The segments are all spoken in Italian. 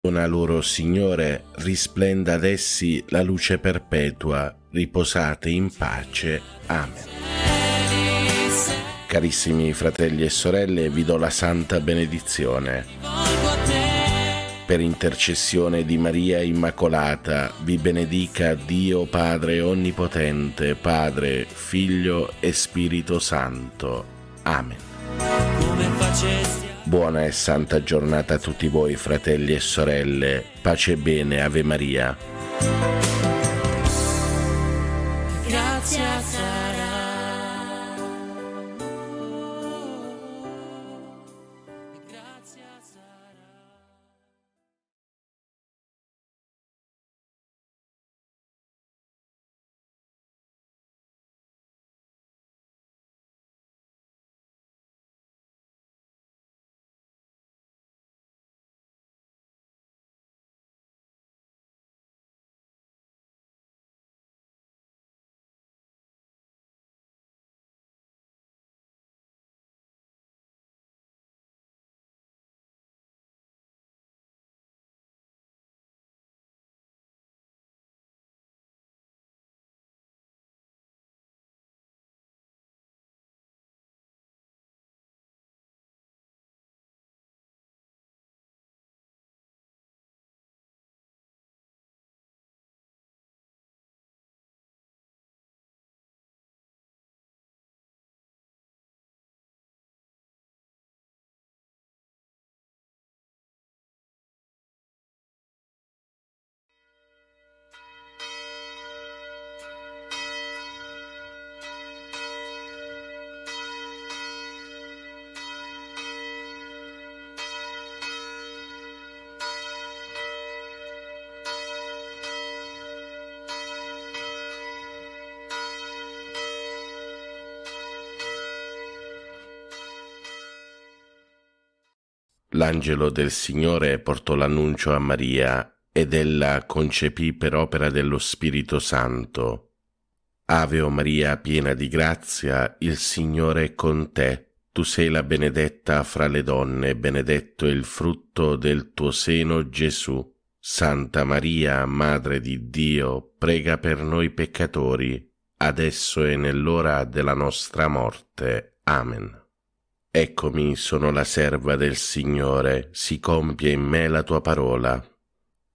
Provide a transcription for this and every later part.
Dona loro, Signore, risplenda ad essi la luce perpetua, riposate in pace. Amen. Carissimi fratelli e sorelle, vi do la santa benedizione. Per intercessione di Maria Immacolata, vi benedica Dio Padre Onnipotente, Padre, Figlio e Spirito Santo. Amen. Buona e santa giornata a tutti voi, fratelli e sorelle. Pace e bene, Ave Maria. Grazia sarà. Grazia sarà. L'angelo del Signore portò l'annuncio a Maria ed ella concepì per opera dello Spirito Santo. Ave o Maria, piena di grazia, il Signore è con te. Tu sei la benedetta fra le donne, benedetto è il frutto del tuo seno, Gesù. Santa Maria, Madre di Dio, prega per noi peccatori, adesso e nell'ora della nostra morte. Amen. Eccomi, sono la serva del Signore, si compie in me la tua parola.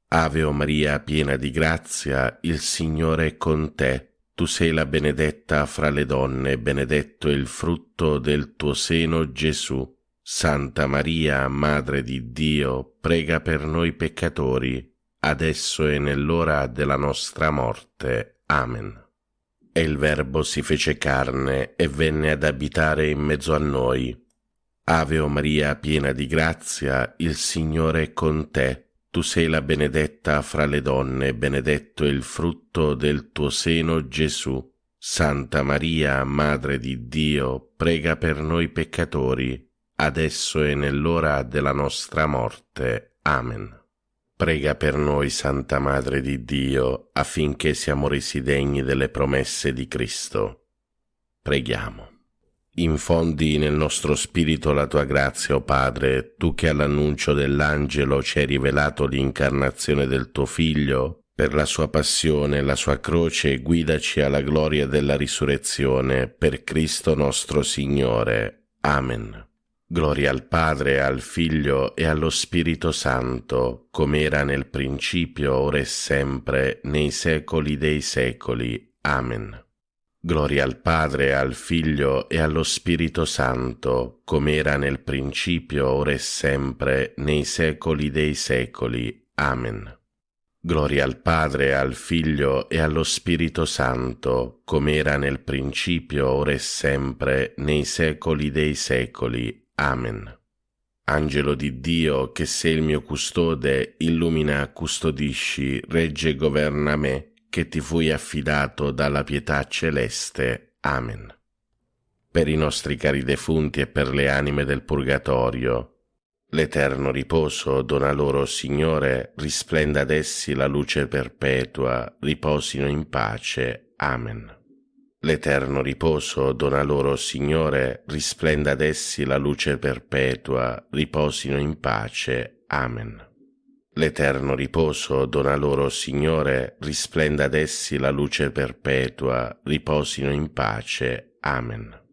Ave o Maria, piena di grazia, il Signore è con te. Tu sei la benedetta fra le donne, benedetto è il frutto del tuo seno, Gesù. Santa Maria, Madre di Dio, prega per noi peccatori, adesso e nell'ora della nostra morte. Amen. E il Verbo si fece carne e venne ad abitare in mezzo a noi. Ave o Maria, piena di grazia, il Signore è con te. Tu sei la benedetta fra le donne, benedetto è il frutto del tuo seno, Gesù. Santa Maria, Madre di Dio, prega per noi peccatori, adesso e nell'ora della nostra morte. Amen. Prega per noi, Santa Madre di Dio, affinché siamo resi degni delle promesse di Cristo. Preghiamo. Infondi nel nostro spirito la tua grazia, o Padre, tu che all'annuncio dell'angelo ci hai rivelato l'incarnazione del tuo Figlio, per la sua passione e la sua croce guidaci alla gloria della risurrezione, per Cristo nostro Signore. Amen. Gloria al Padre, al Figlio e allo Spirito Santo, come era nel principio, ora e sempre, nei secoli dei secoli. Amen. Gloria al Padre, al Figlio e allo Spirito Santo, come era nel principio, ora e sempre, nei secoli dei secoli. Amen. Gloria al Padre, al Figlio e allo Spirito Santo, come era nel principio, ora e sempre, nei secoli dei secoli. Amen. Angelo di Dio, che sei il mio custode, illumina, custodisci, regge e governa me, che ti fui affidato dalla pietà celeste. Amen. Per i nostri cari defunti e per le anime del purgatorio, l'eterno riposo dona loro, Signore, risplenda ad essi la luce perpetua, riposino in pace. Amen. L'eterno riposo dona loro, Signore, risplenda ad essi la luce perpetua, riposino in pace. Amen. L'eterno riposo dona loro, Signore, risplenda ad essi la luce perpetua, riposino in pace. Amen.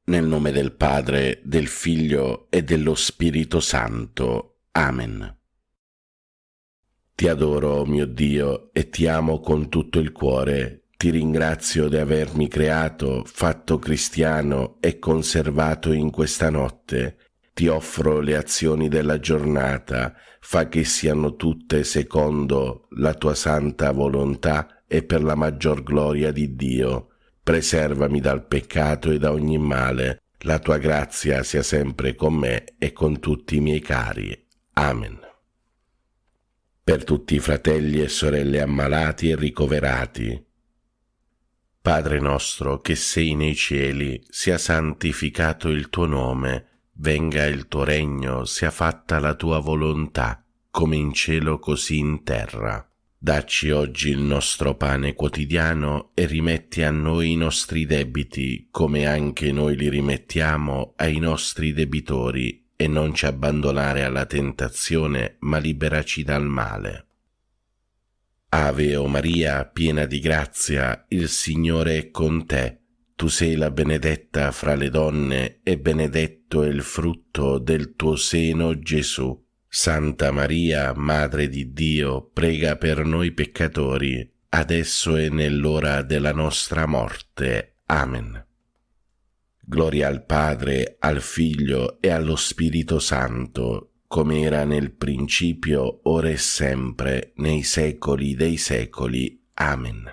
Nel nome del Padre, del Figlio e dello Spirito Santo. Amen. Ti adoro, mio Dio, e ti amo con tutto il cuore. Ti ringrazio di avermi creato, fatto cristiano e conservato in questa notte. Ti offro le azioni della giornata, fa che siano tutte secondo la tua santa volontà e per la maggior gloria di Dio. Preservami dal peccato e da ogni male. La tua grazia sia sempre con me e con tutti i miei cari. Amen. Per tutti i fratelli e sorelle ammalati e ricoverati. Padre nostro che sei nei cieli, sia santificato il tuo nome, venga il tuo regno, sia fatta la tua volontà, come in cielo così in terra. Dacci oggi il nostro pane quotidiano e rimetti a noi i nostri debiti, come anche noi li rimettiamo ai nostri debitori, e non ci abbandonare alla tentazione, ma liberaci dal male. Ave o Maria, piena di grazia, il Signore è con te. Tu sei la benedetta fra le donne, e benedetto è il frutto del tuo seno, Gesù. Santa Maria, Madre di Dio, prega per noi peccatori, adesso e nell'ora della nostra morte. Amen. Gloria al Padre, al Figlio e allo Spirito Santo, come era nel principio, ora e sempre, nei secoli dei secoli. Amen.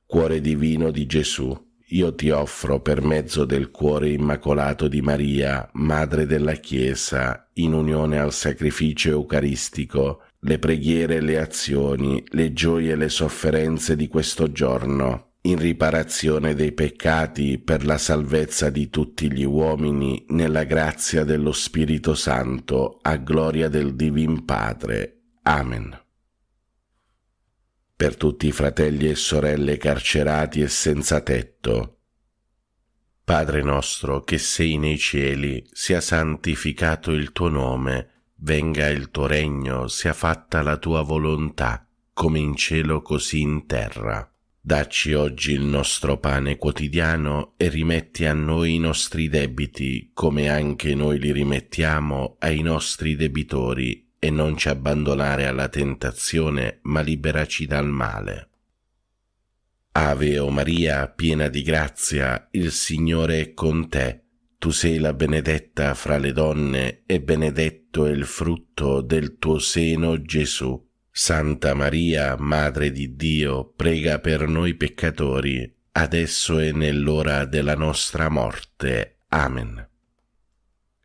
Cuore divino di Gesù, io ti offro per mezzo del cuore immacolato di Maria, Madre della Chiesa, in unione al sacrificio eucaristico, le preghiere e le azioni, le gioie e le sofferenze di questo giorno, in riparazione dei peccati per la salvezza di tutti gli uomini, nella grazia dello Spirito Santo, a gloria del Divin Padre. Amen. Per tutti i fratelli e sorelle carcerati e senza tetto. Padre nostro che sei nei cieli, sia santificato il tuo nome, venga il tuo regno, sia fatta la tua volontà, come in cielo così in terra. Dacci oggi il nostro pane quotidiano e rimetti a noi i nostri debiti, come anche noi li rimettiamo ai nostri debitori, e non ci abbandonare alla tentazione, ma liberaci dal male. Ave o Maria, piena di grazia, il Signore è con te. Tu sei la benedetta fra le donne, e benedetto è il frutto del tuo seno, Gesù. Santa Maria, Madre di Dio, prega per noi peccatori, adesso e nell'ora della nostra morte. Amen.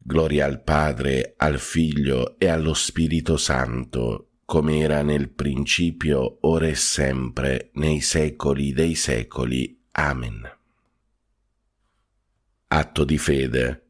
Gloria al Padre, al Figlio e allo Spirito Santo, come era nel principio, ora e sempre, nei secoli dei secoli. Amen. Atto di fede.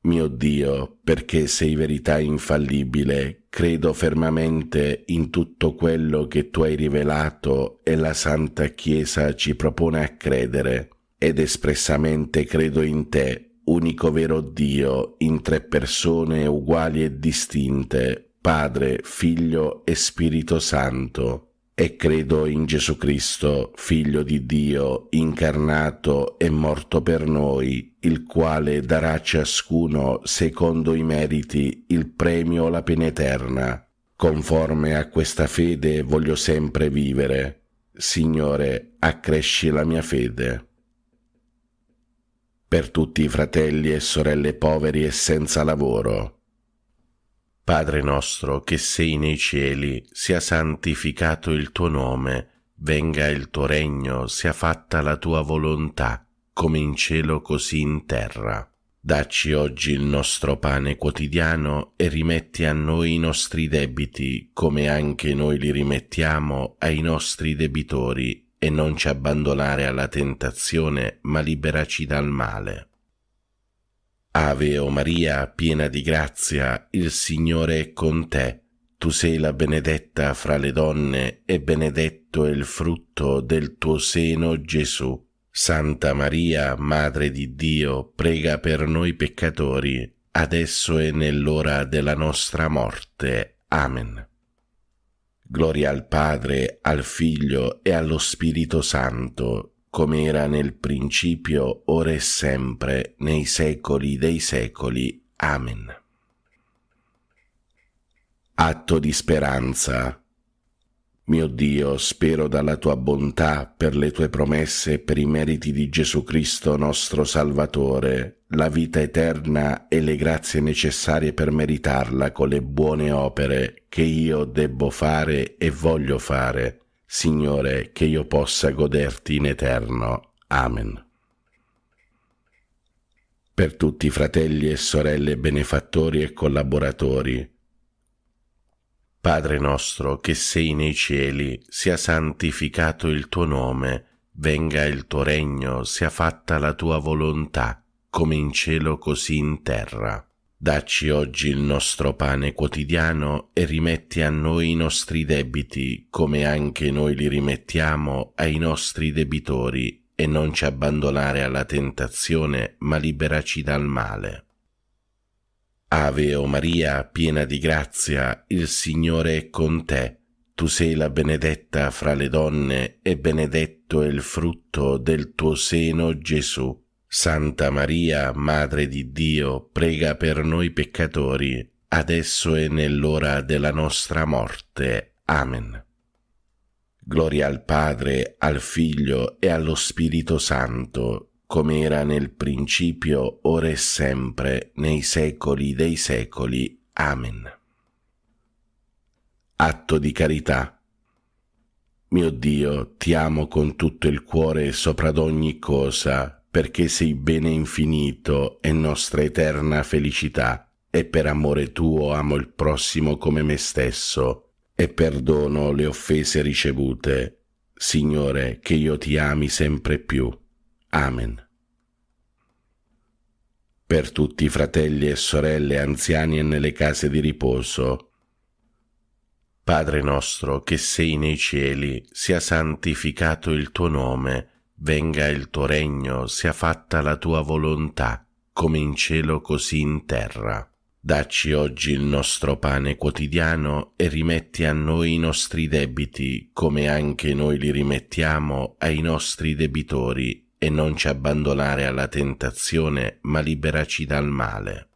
Mio Dio, perché sei verità infallibile, credo fermamente in tutto quello che tu hai rivelato e la Santa Chiesa ci propone a credere, ed espressamente credo in te, unico vero Dio, in tre persone uguali e distinte, Padre, Figlio e Spirito Santo, e credo in Gesù Cristo, Figlio di Dio, incarnato e morto per noi, il quale darà a ciascuno, secondo i meriti, il premio o la pena eterna. Conforme a questa fede voglio sempre vivere. Signore, accresci la mia fede. Per tutti i fratelli e sorelle poveri e senza lavoro. Padre nostro che sei nei cieli, sia santificato il tuo nome, venga il tuo regno, sia fatta la tua volontà, come in cielo così in terra. Dacci oggi il nostro pane quotidiano e rimetti a noi i nostri debiti, come anche noi li rimettiamo ai nostri debitori, e non ci abbandonare alla tentazione, ma liberaci dal male. Ave o Maria, piena di grazia, il Signore è con te. Tu sei la benedetta fra le donne e benedetto è il frutto del tuo seno, Gesù. Santa Maria, Madre di Dio, prega per noi peccatori, adesso e nell'ora della nostra morte. Amen. Gloria al Padre, al Figlio e allo Spirito Santo, come era nel principio, ora e sempre, nei secoli dei secoli. Amen. Atto di speranza. Mio Dio, spero dalla tua bontà, per le tue promesse e per i meriti di Gesù Cristo nostro Salvatore, la vita eterna e le grazie necessarie per meritarla con le buone opere che io debbo fare e voglio fare, Signore, che io possa goderti in eterno. Amen. Per tutti i fratelli e sorelle benefattori e collaboratori, Padre nostro che sei nei cieli, sia santificato il tuo nome, venga il tuo regno, sia fatta la tua volontà, come in cielo così in terra. Dacci oggi il nostro pane quotidiano e rimetti a noi i nostri debiti, come anche noi li rimettiamo ai nostri debitori, e non ci abbandonare alla tentazione, ma liberaci dal male. Ave o Maria, piena di grazia, il Signore è con te. Tu sei la benedetta fra le donne e benedetto è il frutto del tuo seno, Gesù. Santa Maria, Madre di Dio, prega per noi peccatori, adesso e nell'ora della nostra morte. Amen. Gloria al Padre, al Figlio e allo Spirito Santo, come era nel principio, ora e sempre, nei secoli dei secoli. Amen. Atto di carità. Mio Dio, ti amo con tutto il cuore sopra d'ogni cosa, perché sei bene infinito e nostra eterna felicità, e per amore tuo amo il prossimo come me stesso, e perdono le offese ricevute. Signore, che io ti ami sempre più. Amen. Per tutti i fratelli e sorelle anziani e nelle case di riposo, Padre nostro che sei nei cieli, sia santificato il tuo nome, venga il tuo regno, sia fatta la tua volontà, come in cielo così in terra. Dacci oggi il nostro pane quotidiano e rimetti a noi i nostri debiti, come anche noi li rimettiamo ai nostri debitori, e non ci abbandonare alla tentazione, ma liberaci dal male.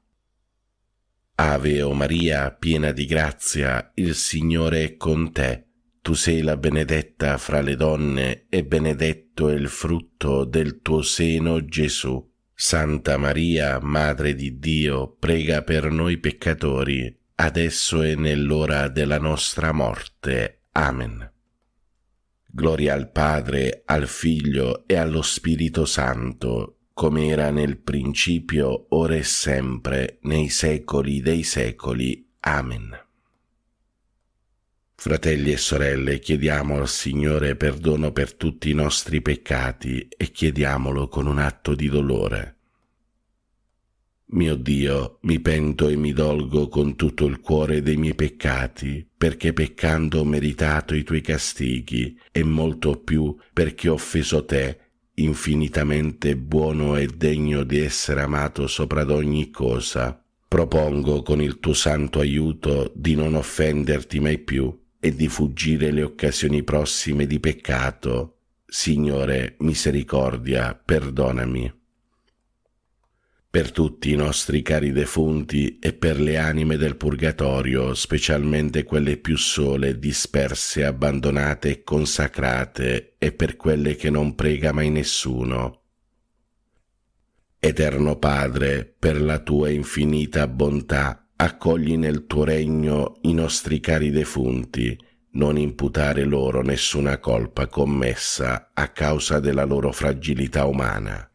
Ave o Maria, piena di grazia, il Signore è con te. Tu sei la benedetta fra le donne e benedetto è il frutto del tuo seno, Gesù. Santa Maria, Madre di Dio, prega per noi peccatori, adesso e nell'ora della nostra morte. Amen. Gloria al Padre, al Figlio e allo Spirito Santo, come era nel principio, ora e sempre, nei secoli dei secoli. Amen. Fratelli e sorelle, chiediamo al Signore perdono per tutti i nostri peccati e chiediamolo con un atto di dolore. Mio Dio, mi pento e mi dolgo con tutto il cuore dei miei peccati, perché peccando ho meritato i tuoi castighi, e molto più perché ho offeso te, infinitamente buono e degno di essere amato sopra d'ogni cosa. Propongo con il tuo santo aiuto di non offenderti mai più e di fuggire le occasioni prossime di peccato. Signore, misericordia, perdonami. Per tutti i nostri cari defunti e per le anime del purgatorio, specialmente quelle più sole, disperse, abbandonate e consacrate, e per quelle che non prega mai nessuno. Eterno Padre, per la tua infinita bontà, accogli nel tuo regno i nostri cari defunti, non imputare loro nessuna colpa commessa a causa della loro fragilità umana.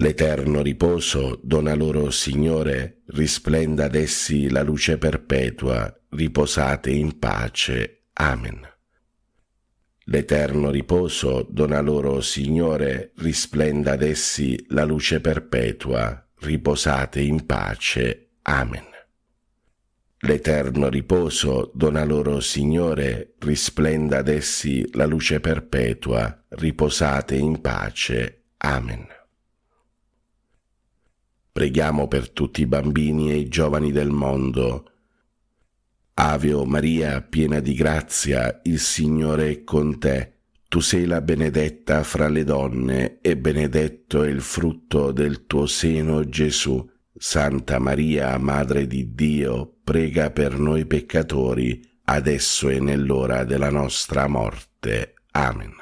L'eterno riposo dona loro, Signore, risplenda ad essi la luce perpetua, riposate in pace. Amen. L'eterno riposo dona loro, Signore, risplenda ad essi la luce perpetua, riposate in pace. Amen. L'eterno riposo dona loro, Signore, risplenda ad essi la luce perpetua, riposate in pace. Amen. Preghiamo per tutti i bambini e i giovani del mondo. Ave o Maria, piena di grazia, il Signore è con te. Tu sei la benedetta fra le donne e benedetto è il frutto del tuo seno, Gesù. Santa Maria, Madre di Dio, prega per noi peccatori, adesso e nell'ora della nostra morte. Amen.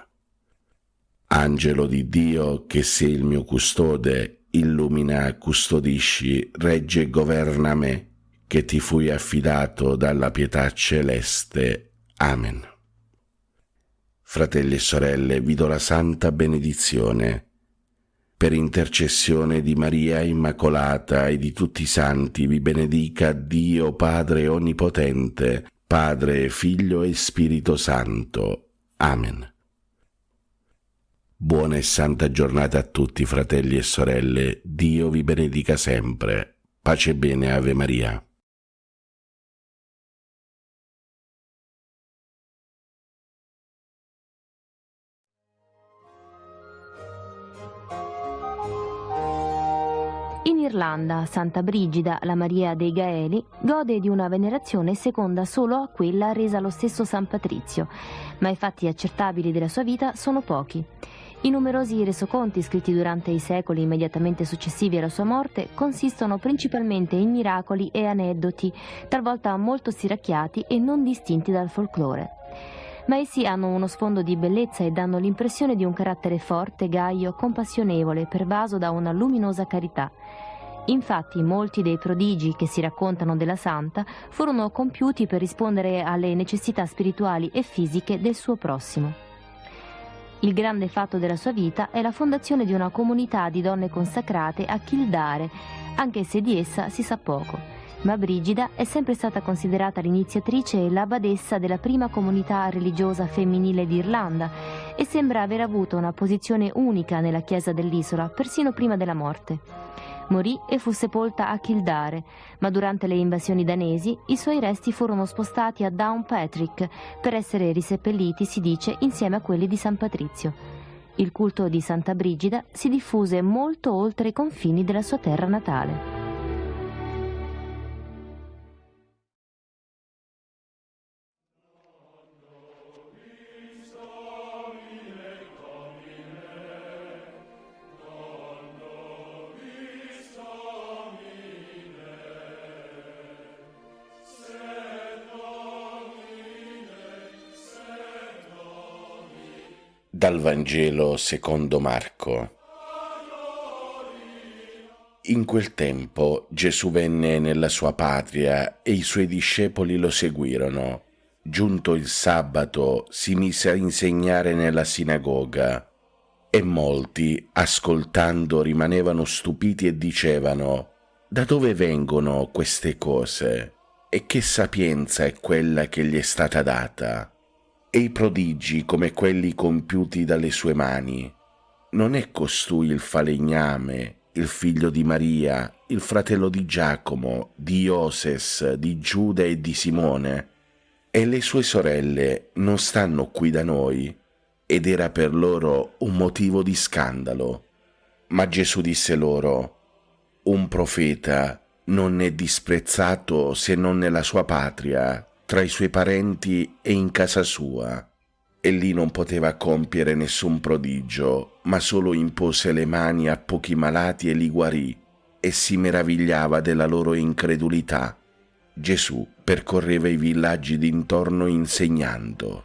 Angelo di Dio, che sei il mio custode, illumina, custodisci, regge e governa me, che ti fui affidato dalla pietà celeste. Amen. Fratelli e sorelle, vi do la santa benedizione. Per intercessione di Maria Immacolata e di tutti i santi vi benedica Dio Padre Onnipotente, Padre, Figlio e Spirito Santo. Amen. Buona e santa giornata a tutti, fratelli e sorelle. Dio vi benedica sempre. Pace e bene, Ave Maria. In Irlanda, Santa Brigida, la Maria dei Gaeli, gode di una venerazione seconda solo a quella resa allo stesso San Patrizio, ma i fatti accertabili della sua vita sono pochi. I numerosi resoconti scritti durante i secoli immediatamente successivi alla sua morte consistono principalmente in miracoli e aneddoti, talvolta molto stiracchiati e non distinti dal folklore. Ma essi hanno uno sfondo di bellezza e danno l'impressione di un carattere forte, gaio, compassionevole, pervaso da una luminosa carità. Infatti, molti dei prodigi che si raccontano della santa furono compiuti per rispondere alle necessità spirituali e fisiche del suo prossimo. Il grande fatto della sua vita è la fondazione di una comunità di donne consacrate a Kildare, anche se di essa si sa poco. Ma Brigida è sempre stata considerata l'iniziatrice e la badessa della prima comunità religiosa femminile d'Irlanda e sembra aver avuto una posizione unica nella chiesa dell'isola, persino prima della morte. Morì e fu sepolta a Kildare, ma durante le invasioni danesi i suoi resti furono spostati a Downpatrick per essere riseppelliti, si dice, insieme a quelli di San Patrizio. Il culto di Santa Brigida si diffuse molto oltre i confini della sua terra natale. Dal Vangelo secondo Marco. In quel tempo Gesù venne nella sua patria e i suoi discepoli lo seguirono. Giunto il sabato, si mise a insegnare nella sinagoga e molti, ascoltando, rimanevano stupiti e dicevano: «Da dove vengono queste cose? E che sapienza è quella che gli è stata data? E i prodigi come quelli compiuti dalle sue mani? Non è costui il falegname, il figlio di Maria, il fratello di Giacomo, di Ioses, di Giuda e di Simone? E le sue sorelle non stanno qui da noi?» Ed era per loro un motivo di scandalo. Ma Gesù disse loro: «Un profeta non è disprezzato se non nella sua patria, tra i suoi parenti e in casa sua». E lì non poteva compiere nessun prodigio, ma solo impose le mani a pochi malati e li guarì, e si meravigliava della loro incredulità. Gesù percorreva i villaggi d'intorno insegnando.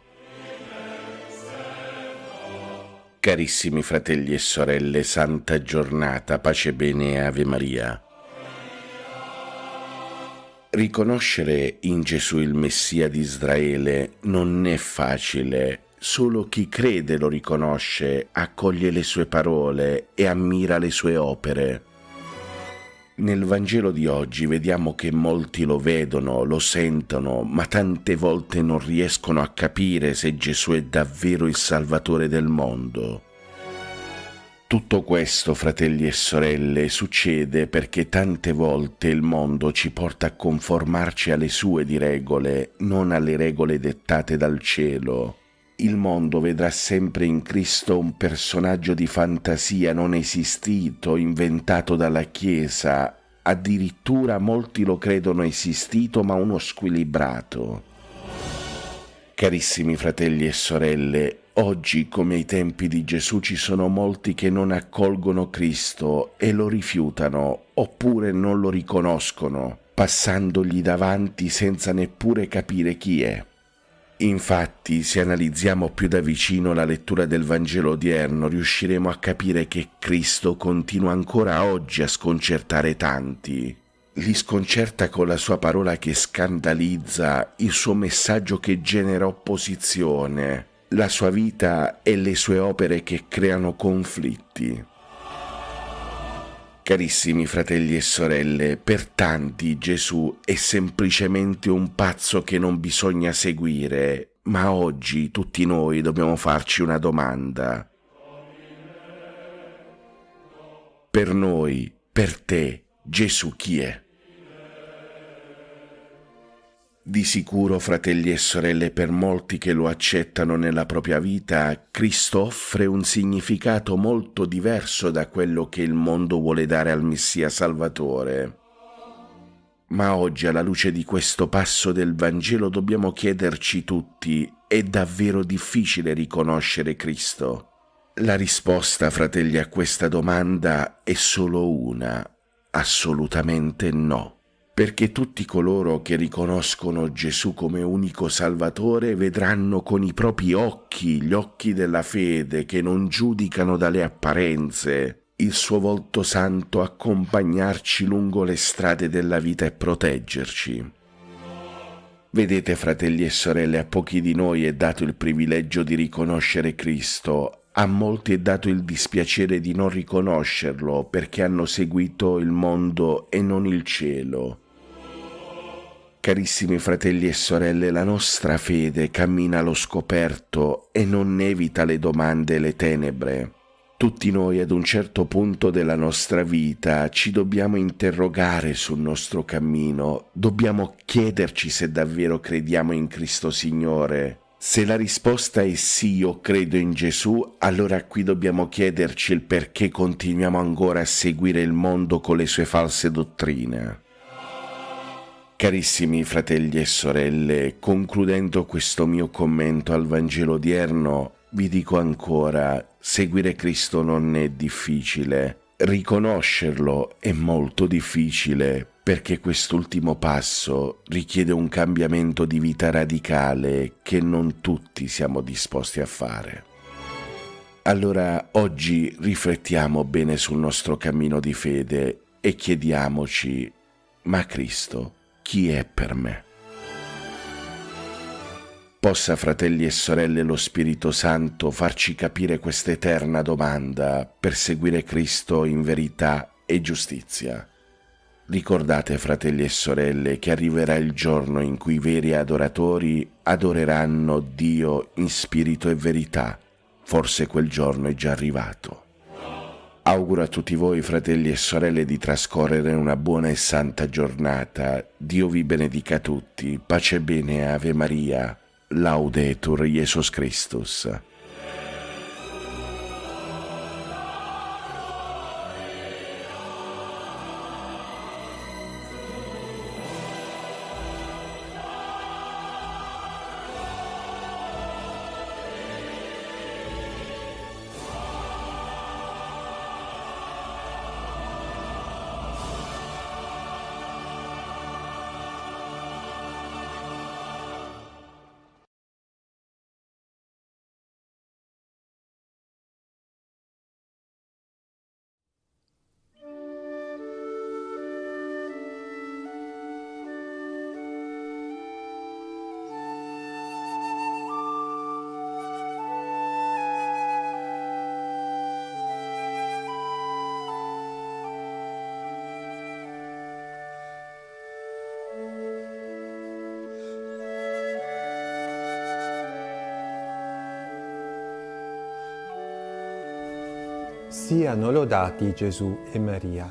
Carissimi fratelli e sorelle, santa giornata, pace e bene, Ave Maria. Riconoscere in Gesù il Messia di Israele non è facile solo chi crede lo riconosce, accoglie le sue parole e ammira le sue opere. Nel Vangelo di oggi vediamo che molti lo vedono, lo sentono, ma tante volte non riescono a capire se Gesù è davvero il Salvatore del mondo. Tutto questo, fratelli e sorelle, succede perché tante volte il mondo ci porta a conformarci alle sue di regole, non alle regole dettate dal cielo. Il mondo vedrà sempre in Cristo un personaggio di fantasia non esistito, inventato dalla Chiesa. Addirittura molti lo credono esistito, ma uno squilibrato. Carissimi fratelli e sorelle, oggi come ai tempi di Gesù ci sono molti che non accolgono Cristo e lo rifiutano, oppure non lo riconoscono, passandogli davanti senza neppure capire chi è. Infatti, se analizziamo più da vicino la lettura del Vangelo odierno, riusciremo a capire che Cristo continua ancora oggi a sconcertare tanti. Li sconcerta con la sua parola che scandalizza, il suo messaggio che genera opposizione, la sua vita e le sue opere che creano conflitti. Carissimi fratelli e sorelle, per tanti Gesù è semplicemente un pazzo che non bisogna seguire, ma oggi tutti noi dobbiamo farci una domanda. Per noi, per te, Gesù chi è? Di sicuro, fratelli e sorelle, per molti che lo accettano nella propria vita, Cristo offre un significato molto diverso da quello che il mondo vuole dare al Messia Salvatore. Ma oggi, alla luce di questo passo del Vangelo, dobbiamo chiederci tutti: è davvero difficile riconoscere Cristo? La risposta, fratelli, a questa domanda è solo una: assolutamente no. Perché tutti coloro che riconoscono Gesù come unico Salvatore vedranno con i propri occhi, gli occhi della fede, che non giudicano dalle apparenze, il suo volto santo accompagnarci lungo le strade della vita e proteggerci. Vedete, fratelli e sorelle, a pochi di noi è dato il privilegio di riconoscere Cristo, a molti è dato il dispiacere di non riconoscerlo perché hanno seguito il mondo e non il cielo. Carissimi fratelli e sorelle, la nostra fede cammina allo scoperto e non evita le domande e le tenebre. Tutti noi ad un certo punto della nostra vita ci dobbiamo interrogare sul nostro cammino, dobbiamo chiederci se davvero crediamo in Cristo Signore. Se la risposta è sì, io credo in Gesù, allora qui dobbiamo chiederci il perché continuiamo ancora a seguire il mondo con le sue false dottrine. Carissimi fratelli e sorelle, concludendo questo mio commento al Vangelo odierno, vi dico ancora: seguire Cristo non è difficile, riconoscerlo è molto difficile, perché quest'ultimo passo richiede un cambiamento di vita radicale che non tutti siamo disposti a fare. Allora oggi riflettiamo bene sul nostro cammino di fede e chiediamoci: ma Cristo chi è per me? Possa, fratelli e sorelle, lo Spirito Santo farci capire questa eterna domanda per seguire Cristo in verità e giustizia. Ricordate, fratelli e sorelle, che arriverà il giorno in cui i veri adoratori adoreranno Dio in spirito e verità. Forse quel giorno è già arrivato. Auguro a tutti voi, fratelli e sorelle, di trascorrere una buona e santa giornata. Dio vi benedica tutti. Pace e bene, Ave Maria. Laudetur Jesus Christus. Siano lodati Gesù e Maria.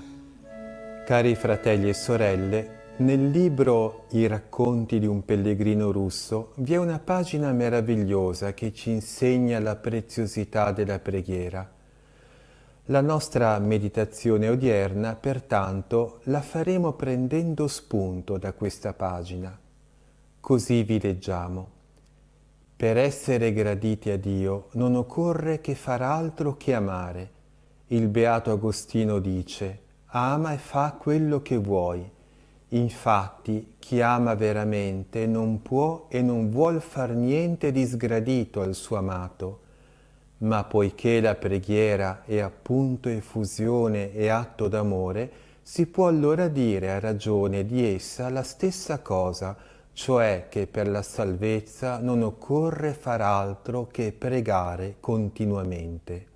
Cari fratelli e sorelle, nel libro I racconti di un pellegrino russo vi è una pagina meravigliosa che ci insegna la preziosità della preghiera. La nostra meditazione odierna, pertanto, la faremo prendendo spunto da questa pagina. Così vi leggiamo. Per essere graditi a Dio non occorre che far altro che amare. Il beato Agostino dice: ama e fa quello che vuoi. Infatti, chi ama veramente non può e non vuol far niente di sgradito al suo amato. Ma poiché la preghiera è appunto effusione e atto d'amore, si può allora dire a ragione di essa la stessa cosa, cioè che per la salvezza non occorre far altro che pregare continuamente.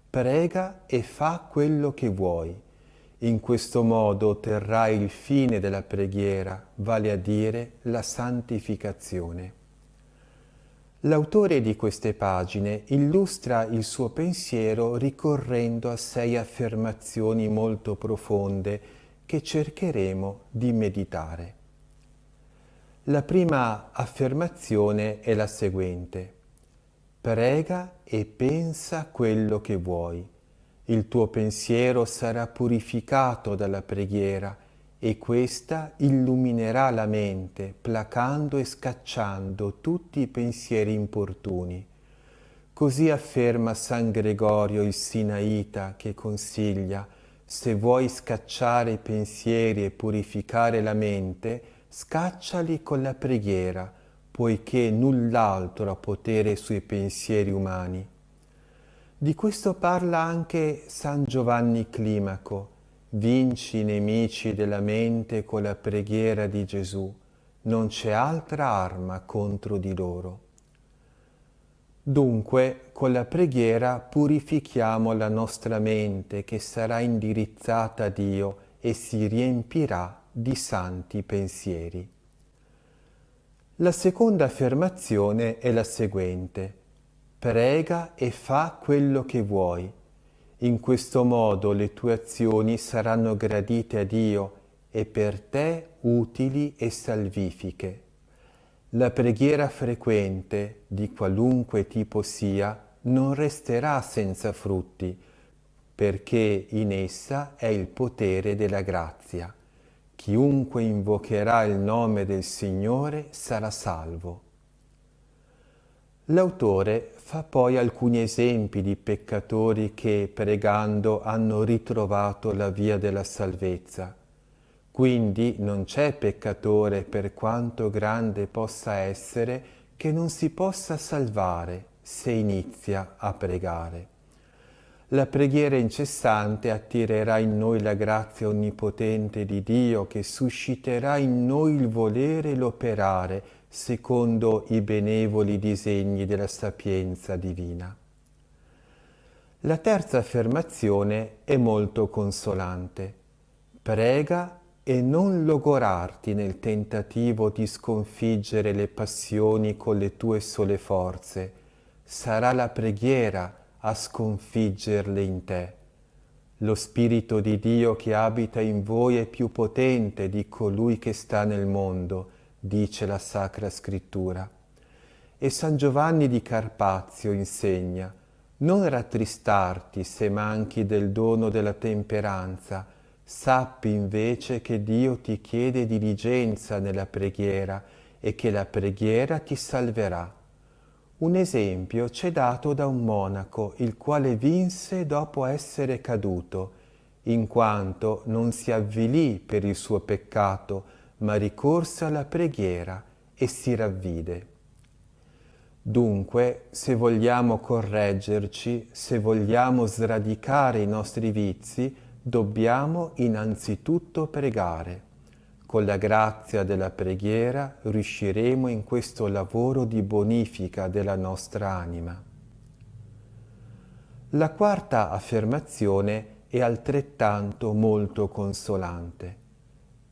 Prega e fa quello che vuoi. In questo modo otterrai il fine della preghiera, vale a dire la santificazione. L'autore di queste pagine illustra il suo pensiero ricorrendo a 6 affermazioni molto profonde che cercheremo di meditare. La prima affermazione è la seguente: prega e pensa quello che vuoi. Il tuo pensiero sarà purificato dalla preghiera e questa illuminerà la mente, placando e scacciando tutti i pensieri importuni. Così afferma San Gregorio il Sinaita, che consiglia: se vuoi scacciare i pensieri e purificare la mente, scacciali con la preghiera, poiché null'altro ha potere sui pensieri umani. Di questo parla anche San Giovanni Climaco: vinci i nemici della mente con la preghiera di Gesù, non c'è altra arma contro di loro. Dunque, con la preghiera purifichiamo la nostra mente, che sarà indirizzata a Dio e si riempirà di santi pensieri. La seconda affermazione è la seguente: prega e fa quello che vuoi. In questo modo le tue azioni saranno gradite a Dio e per te utili e salvifiche. La preghiera frequente, di qualunque tipo sia, non resterà senza frutti, perché in essa è il potere della grazia. Chiunque invocherà il nome del Signore sarà salvo. L'autore fa poi alcuni esempi di peccatori che, pregando, hanno ritrovato la via della salvezza. Quindi non c'è peccatore, per quanto grande possa essere, che non si possa salvare se inizia a pregare. La preghiera incessante attirerà in noi la grazia onnipotente di Dio, che susciterà in noi il volere e l'operare secondo i benevoli disegni della sapienza divina. La terza affermazione è molto consolante. Prega e non logorarti nel tentativo di sconfiggere le passioni con le tue sole forze. Sarà la preghiera a sconfiggerle in te. Lo Spirito di Dio che abita in voi è più potente di colui che sta nel mondo, dice la Sacra Scrittura. E San Giovanni di Carpazio insegna: non rattristarti se manchi del dono della temperanza, sappi invece che Dio ti chiede diligenza nella preghiera e che la preghiera ti salverà. Un esempio c'è dato da un monaco, il quale vinse dopo essere caduto, in quanto non si avvilì per il suo peccato, ma ricorse alla preghiera e si ravvide. Dunque, se vogliamo correggerci, se vogliamo sradicare i nostri vizi, dobbiamo innanzitutto pregare. Con la grazia della preghiera riusciremo in questo lavoro di bonifica della nostra anima. La quarta affermazione è altrettanto molto consolante.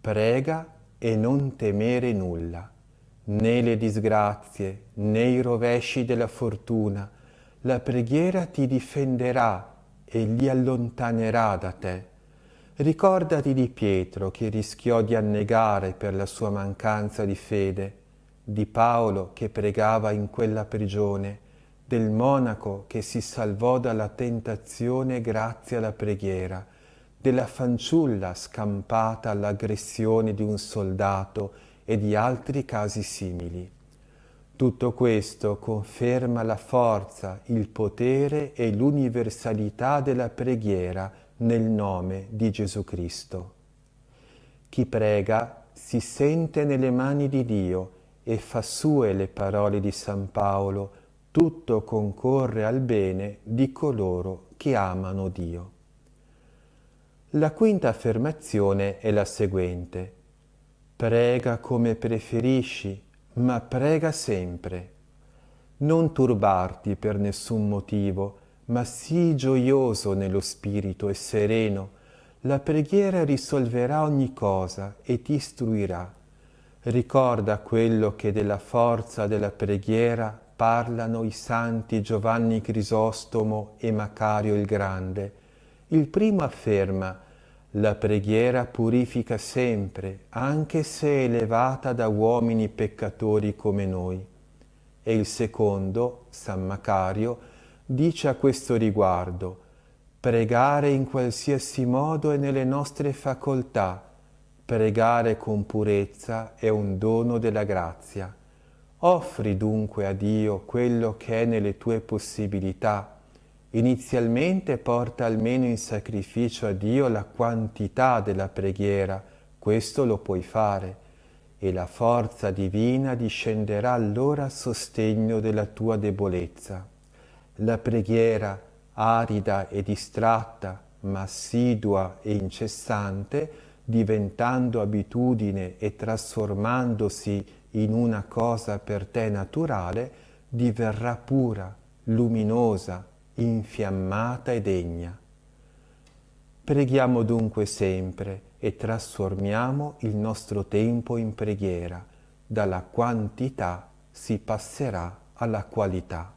Prega e non temere nulla, né le disgrazie, né i rovesci della fortuna. La preghiera ti difenderà e li allontanerà da te. Ricordati di Pietro che rischiò di annegare per la sua mancanza di fede, di Paolo che pregava in quella prigione, del monaco che si salvò dalla tentazione grazie alla preghiera, della fanciulla scampata all'aggressione di un soldato e di altri casi simili. Tutto questo conferma la forza, il potere e l'universalità della preghiera nel nome di Gesù Cristo. Chi prega si sente nelle mani di Dio e fa sue le parole di San Paolo: tutto concorre al bene di coloro che amano Dio. La quinta affermazione è la seguente: prega come preferisci, ma prega sempre. Non turbarti per nessun motivo, ma sii gioioso nello spirito e sereno. La preghiera risolverà ogni cosa e ti istruirà. Ricorda quello che della forza della preghiera parlano i santi Giovanni Crisostomo e Macario il Grande. Il primo afferma: la preghiera purifica sempre, anche se elevata da uomini peccatori come noi. E il secondo, San Macario, dice a questo riguardo: pregare in qualsiasi modo è nelle nostre facoltà, pregare con purezza è un dono della grazia. Offri dunque a Dio quello che è nelle tue possibilità. Inizialmente porta almeno in sacrificio a Dio la quantità della preghiera, questo lo puoi fare, e la forza divina discenderà allora a sostegno della tua debolezza. La preghiera, arida e distratta, ma assidua e incessante, diventando abitudine e trasformandosi in una cosa per te naturale, diverrà pura, luminosa, infiammata e degna. Preghiamo dunque sempre e trasformiamo il nostro tempo in preghiera. Dalla quantità si passerà alla qualità.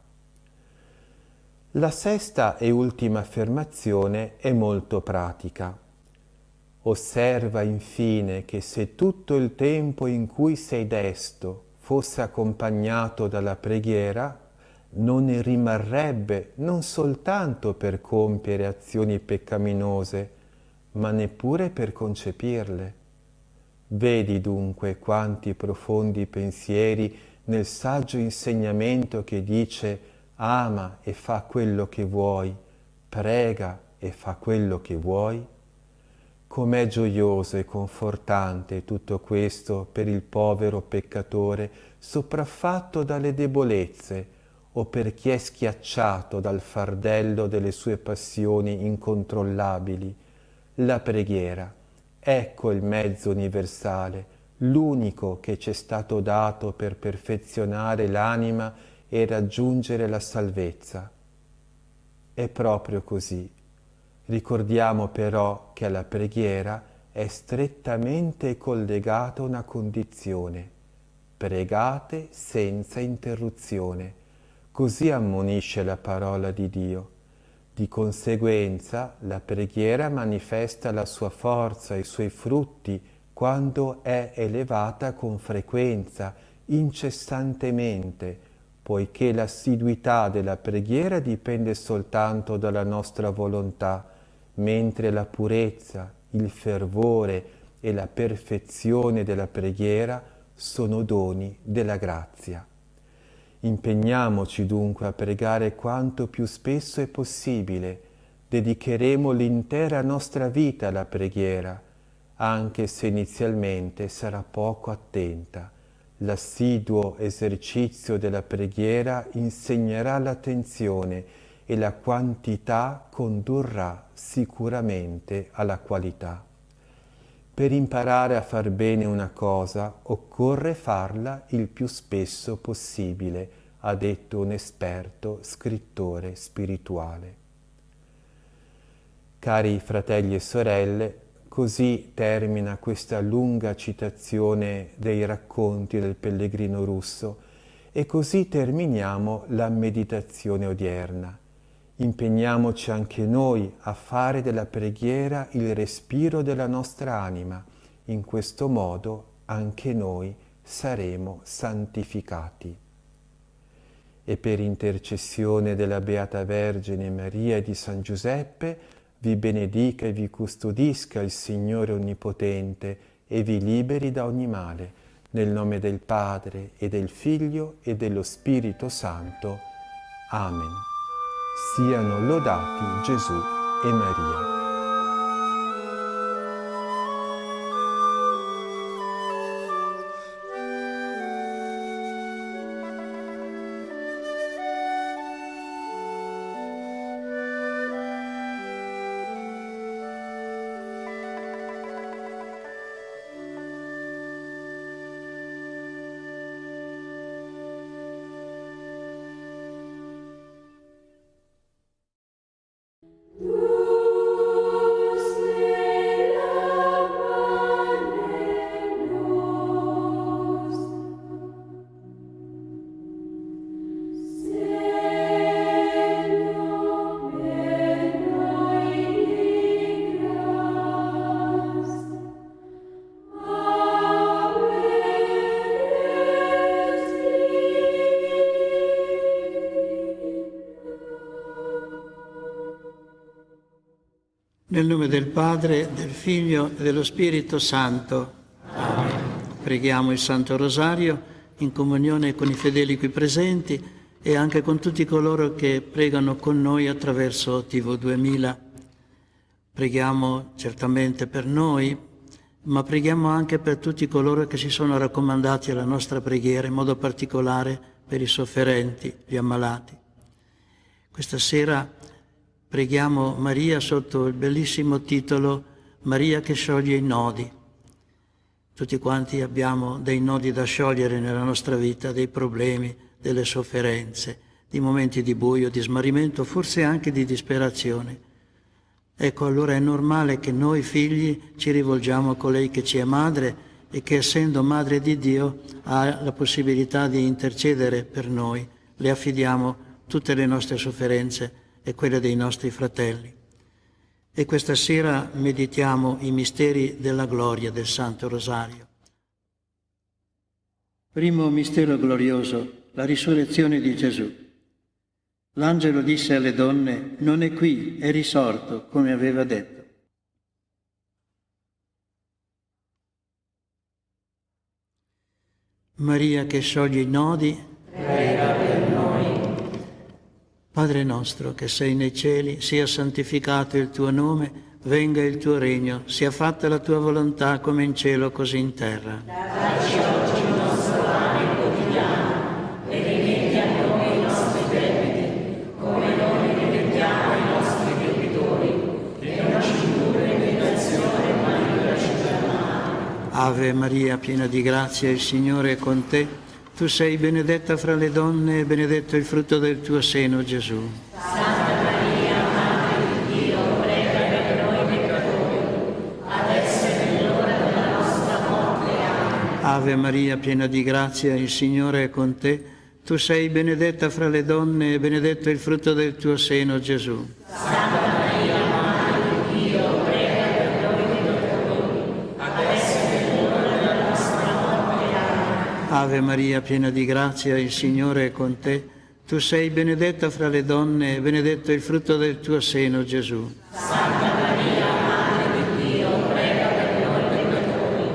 La sesta e ultima affermazione è molto pratica. Osserva infine che se tutto il tempo in cui sei desto fosse accompagnato dalla preghiera, non ne rimarrebbe non soltanto per compiere azioni peccaminose, ma neppure per concepirle. Vedi dunque quanti profondi pensieri nel saggio insegnamento che dice: ama e fa quello che vuoi, prega e fa quello che vuoi. Com'è gioioso e confortante tutto questo per il povero peccatore sopraffatto dalle debolezze, o per chi è schiacciato dal fardello delle sue passioni incontrollabili. La preghiera, ecco il mezzo universale, l'unico che ci è stato dato per perfezionare l'anima e raggiungere la salvezza. È proprio così. Ricordiamo però che alla preghiera è strettamente collegata una condizione: pregate senza interruzione. Così ammonisce la parola di Dio. Di conseguenza, la preghiera manifesta la sua forza e i suoi frutti quando è elevata con frequenza, incessantemente, poiché l'assiduità della preghiera dipende soltanto dalla nostra volontà, mentre la purezza, il fervore e la perfezione della preghiera sono doni della grazia. Impegniamoci dunque a pregare quanto più spesso è possibile. Dedicheremo l'intera nostra vita alla preghiera, anche se inizialmente sarà poco attenta. L'assiduo esercizio della preghiera insegnerà l'attenzione e la quantità condurrà sicuramente alla qualità. Per imparare a far bene una cosa occorre farla il più spesso possibile, ha detto un esperto scrittore spirituale. Cari fratelli e sorelle, così termina questa lunga citazione dei racconti del pellegrino russo e così terminiamo la meditazione odierna. Impegniamoci anche noi a fare della preghiera il respiro della nostra anima. In questo modo anche noi saremo santificati. E per intercessione della Beata Vergine Maria e di San Giuseppe, vi benedica e vi custodisca il Signore Onnipotente e vi liberi da ogni male, nel nome del Padre e del Figlio e dello Spirito Santo. Amen. Siano lodati Gesù e Maria. Nel nome del Padre, del Figlio e dello Spirito Santo. Amen. Preghiamo il Santo Rosario in comunione con i fedeli qui presenti e anche con tutti coloro che pregano con noi attraverso TV 2000. Preghiamo certamente per noi, ma preghiamo anche per tutti coloro che si sono raccomandati alla nostra preghiera, in modo particolare per i sofferenti, gli ammalati. Questa sera preghiamo Maria sotto il bellissimo titolo Maria che scioglie i nodi. Tutti quanti abbiamo dei nodi da sciogliere nella nostra vita, dei problemi, delle sofferenze, di momenti di buio, di smarrimento, forse anche di disperazione. Ecco, allora è normale che noi figli ci rivolgiamo a colei che ci è madre e che, essendo madre di Dio, ha la possibilità di intercedere per noi. Le affidiamo tutte le nostre sofferenze e quelle dei nostri fratelli. E questa sera meditiamo i misteri della gloria del Santo Rosario. Primo mistero glorioso, la risurrezione di Gesù. L'angelo disse alle donne: non è qui, è risorto, come aveva detto. Maria che scioglie i nodi, prega per noi. Padre nostro che sei nei cieli, sia santificato il tuo nome, venga il tuo regno, sia fatta la tua volontà come in cielo così in terra. Dacci oggi il nostro pane quotidiano e rimetti a noi i nostri debiti, come noi rimettiamo ai nostri debitori, e non ci indurre in tentazione, ma liberaci dal male. Ave Maria, piena di grazia, il Signore è con te. Tu sei benedetta fra le donne e benedetto il frutto del tuo seno, Gesù. Santa Maria, Madre di Dio, prega per noi peccatori, adesso è nell'ora della nostra morte. Amen. Ave Maria, piena di grazia, il Signore è con te. Tu sei benedetta fra le donne e benedetto il frutto del tuo seno, Gesù. Santa Maria, Madre di Dio, prega per noi peccatori, adesso è nell'ora della nostra morte. Amen. Ave Maria, piena di grazia, il Signore è con te. Tu sei benedetta fra le donne e benedetto il frutto del tuo seno, Gesù. Santa Maria, Madre di Dio, prega per noi peccatori,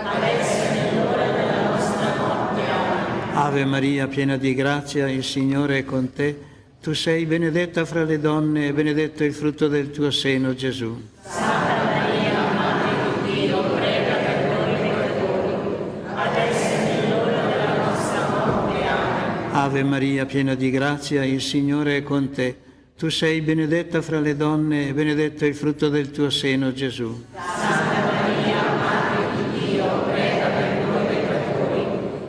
adesso è nell'ora della nostra morte. Amen. Ave Maria, piena di grazia, il Signore è con te. Tu sei benedetta fra le donne e benedetto il frutto del tuo seno, Gesù. Santa Maria, Madre di Dio, prega per noi peccatori, adesso è nell'ora della nostra morte. Amen. Ave Maria, piena di grazia, il Signore è con te. Tu sei benedetta fra le donne e benedetto il frutto del tuo seno, Gesù. Santa Maria, Madre di Dio, prega per noi peccatori,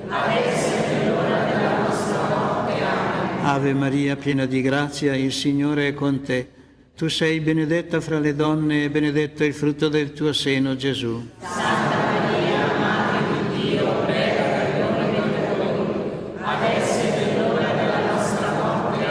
adesso è nell'ora della nostra morte. Amen. Ave Maria, piena di grazia, il Signore è con te. Tu sei benedetta fra le donne e benedetto il frutto del tuo seno, Gesù. Santa Maria, Madre di Dio, prega per noi peccatori, adesso è nell'ora della nostra morte.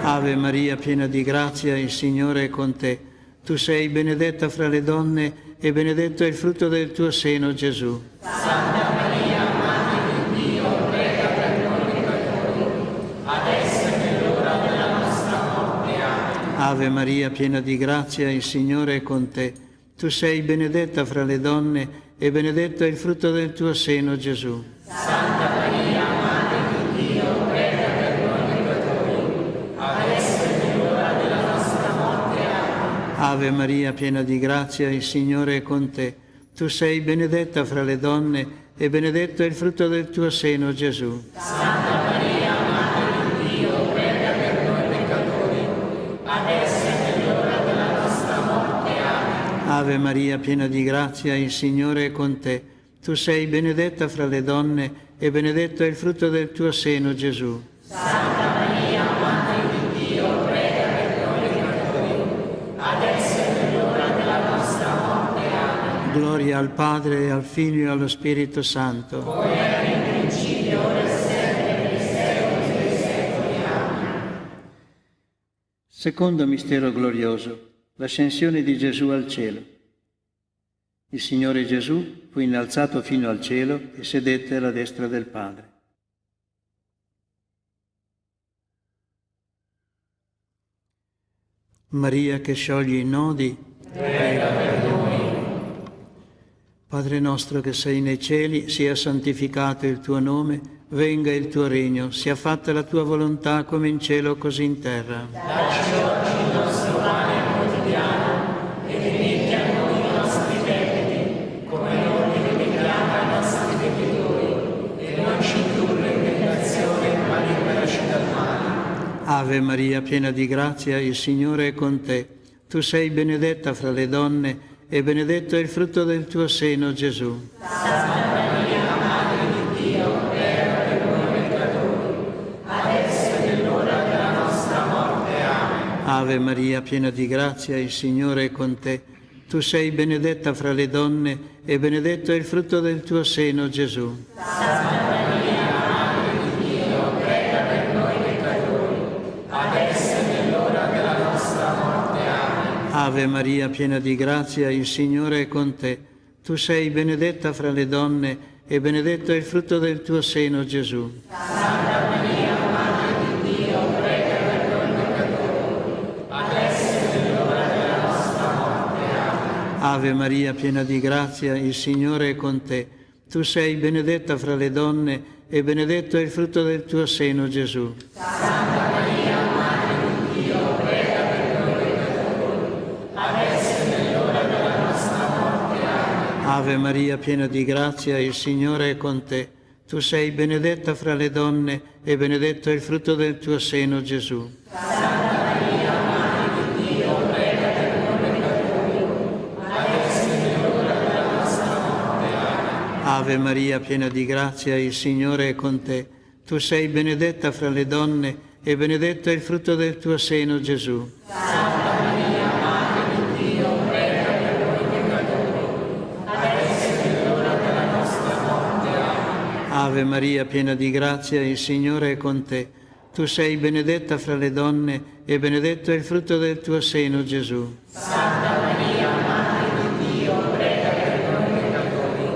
Amen. Ave Maria, piena di grazia, il Signore è con te. Tu sei benedetta fra le donne e benedetto è il frutto del tuo seno, Gesù. Santa Maria, Madre di Dio, prega per noi peccatori, adesso è nell'ora della nostra morte. Amen. Ave Maria, piena di grazia, il Signore è con te. Tu sei benedetta fra le donne e benedetto è il frutto del tuo seno, Gesù. Santa Maria, Madre di Dio, prega per noi peccatori, adesso è nell'ora della nostra morte. Amen. Ave Maria, piena di grazia, il Signore è con te. Tu sei benedetta fra le donne e benedetto è il frutto del tuo seno, Gesù. Santa Maria, Madre di Dio, prega per noi peccatori, adesso è nell'ora della nostra morte. Amen. Ave Maria, piena di grazia, il Signore è con te. Tu sei benedetta fra le donne e benedetto è il frutto del tuo seno, Gesù. Santa Maria, Madre di Dio, prega per noi peccatori, adesso è nell'ora della nostra morte. Amen. Gloria al Padre, e al Figlio e allo Spirito Santo. Come era in principio, ora e sempre, nei secoli dei secoli. Amen. Secondo mistero glorioso, l'ascensione di Gesù al cielo. Il Signore Gesù fu innalzato fino al cielo e sedette alla destra del Padre. Maria che scioglie i nodi, prega per noi. Padre nostro che sei nei cieli, sia santificato il tuo nome, venga il tuo regno, sia fatta la tua volontà come in cielo così in terra. Dacci oggi il nostro pane quotidiano e rimetti a noi i nostri debiti, come noi li rimettiamo ai nostri debitori, e non ci indurre in tentazione, ma liberaci dal male. Ave Maria, piena di grazia, il Signore è con te. Tu sei benedetta fra le donne e benedetto è il frutto del tuo seno, Gesù. Santa Maria, Madre di Dio, prega per noi peccatori, adesso è nell'ora della nostra morte. Amen. Ave Maria, piena di grazia, il Signore è con te. Tu sei benedetta fra le donne e benedetto è il frutto del tuo seno, Gesù. Santa Maria, Madre di Dio, prega per noi peccatori, adesso è nell'ora della nostra morte. Amen. Ave Maria, piena di grazia, il Signore è con te. Tu sei benedetta fra le donne e benedetto è il frutto del tuo seno, Gesù. Santa Maria, Madre di Dio, prega per noi peccatori, adesso è nell'ora della nostra morte. Amen. Ave Maria, piena di grazia, il Signore è con te. Tu sei benedetta fra le donne e benedetto è il frutto del tuo seno, Gesù. Santa Maria, Madre di Dio, prega per noi peccatori, adesso è nell'ora della nostra morte. Amen. Ave Maria, piena di grazia, il Signore è con te. Tu sei benedetta fra le donne e benedetto è il frutto del tuo seno, Gesù. Santa Maria, Madre di Dio, prega per noi peccatori, adesso è nell'ora della nostra morte. Amen. Ave Maria, piena di grazia, il Signore è con te. Tu sei benedetta fra le donne e benedetto è il frutto del tuo seno, Gesù. Santa Maria, Madre di Dio, prega per noi peccatori, adesso è nell'ora della nostra morte. Amen. Ave Maria, piena di grazia, il Signore è con te. Tu sei benedetta fra le donne e benedetto è il frutto del tuo seno, Gesù. Santa Maria, Madre di Dio, prega per noi peccatori,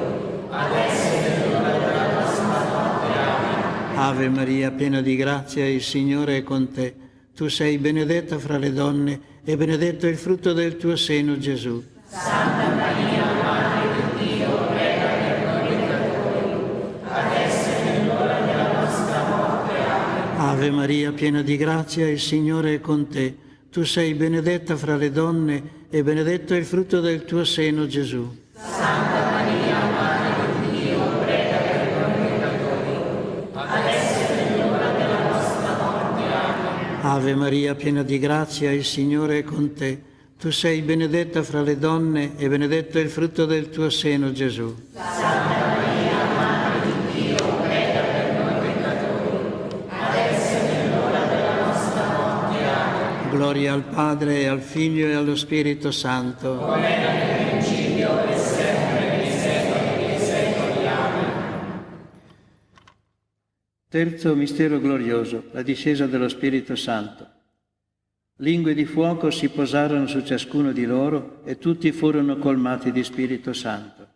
adesso è nell'ora della nostra morte. Amen. Ave Maria, piena di grazia, il Signore è con te. Tu sei benedetta fra le donne e benedetto è il frutto del tuo seno, Gesù. Santa Maria, Madre di Dio, prega per noi peccatori, adesso è nell'ora della nostra morte. Amen. Ave Maria, piena di grazia, il Signore è con te. Tu sei benedetta fra le donne e benedetto è il frutto del tuo seno, Gesù. Santa Maria, Madre di Dio, prega per noi peccatori, adesso è nell'ora della nostra morte. Amen. Ave Maria, piena di grazia, il Signore è con te. Tu sei benedetta fra le donne e benedetto è il frutto del tuo seno, Gesù. Santa Maria, Madre di Dio, prega per noi peccatori, adesso è nell'ora della nostra morte. Amen. Gloria al Padre, e al Figlio e allo Spirito Santo. Come era nel principio, ora e sempre, nei secoli dei secoli. Amen. Terzo mistero glorioso, la discesa dello Spirito Santo. Lingue di fuoco si posarono su ciascuno di loro e tutti furono colmati di Spirito Santo.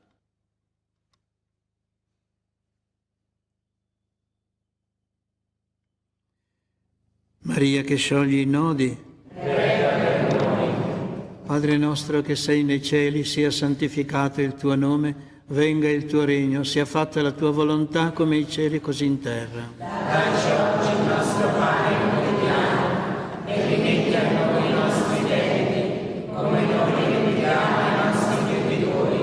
Maria che sciogli i nodi, prega per noi. Padre nostro che sei nei cieli, sia santificato il tuo nome, venga il tuo regno, sia fatta la tua volontà come in cieli così in terra. Dacci oggi il nostro pane quotidiano e rimetti a noi i nostri debiti, come noi rimettiamo ai nostri debitori,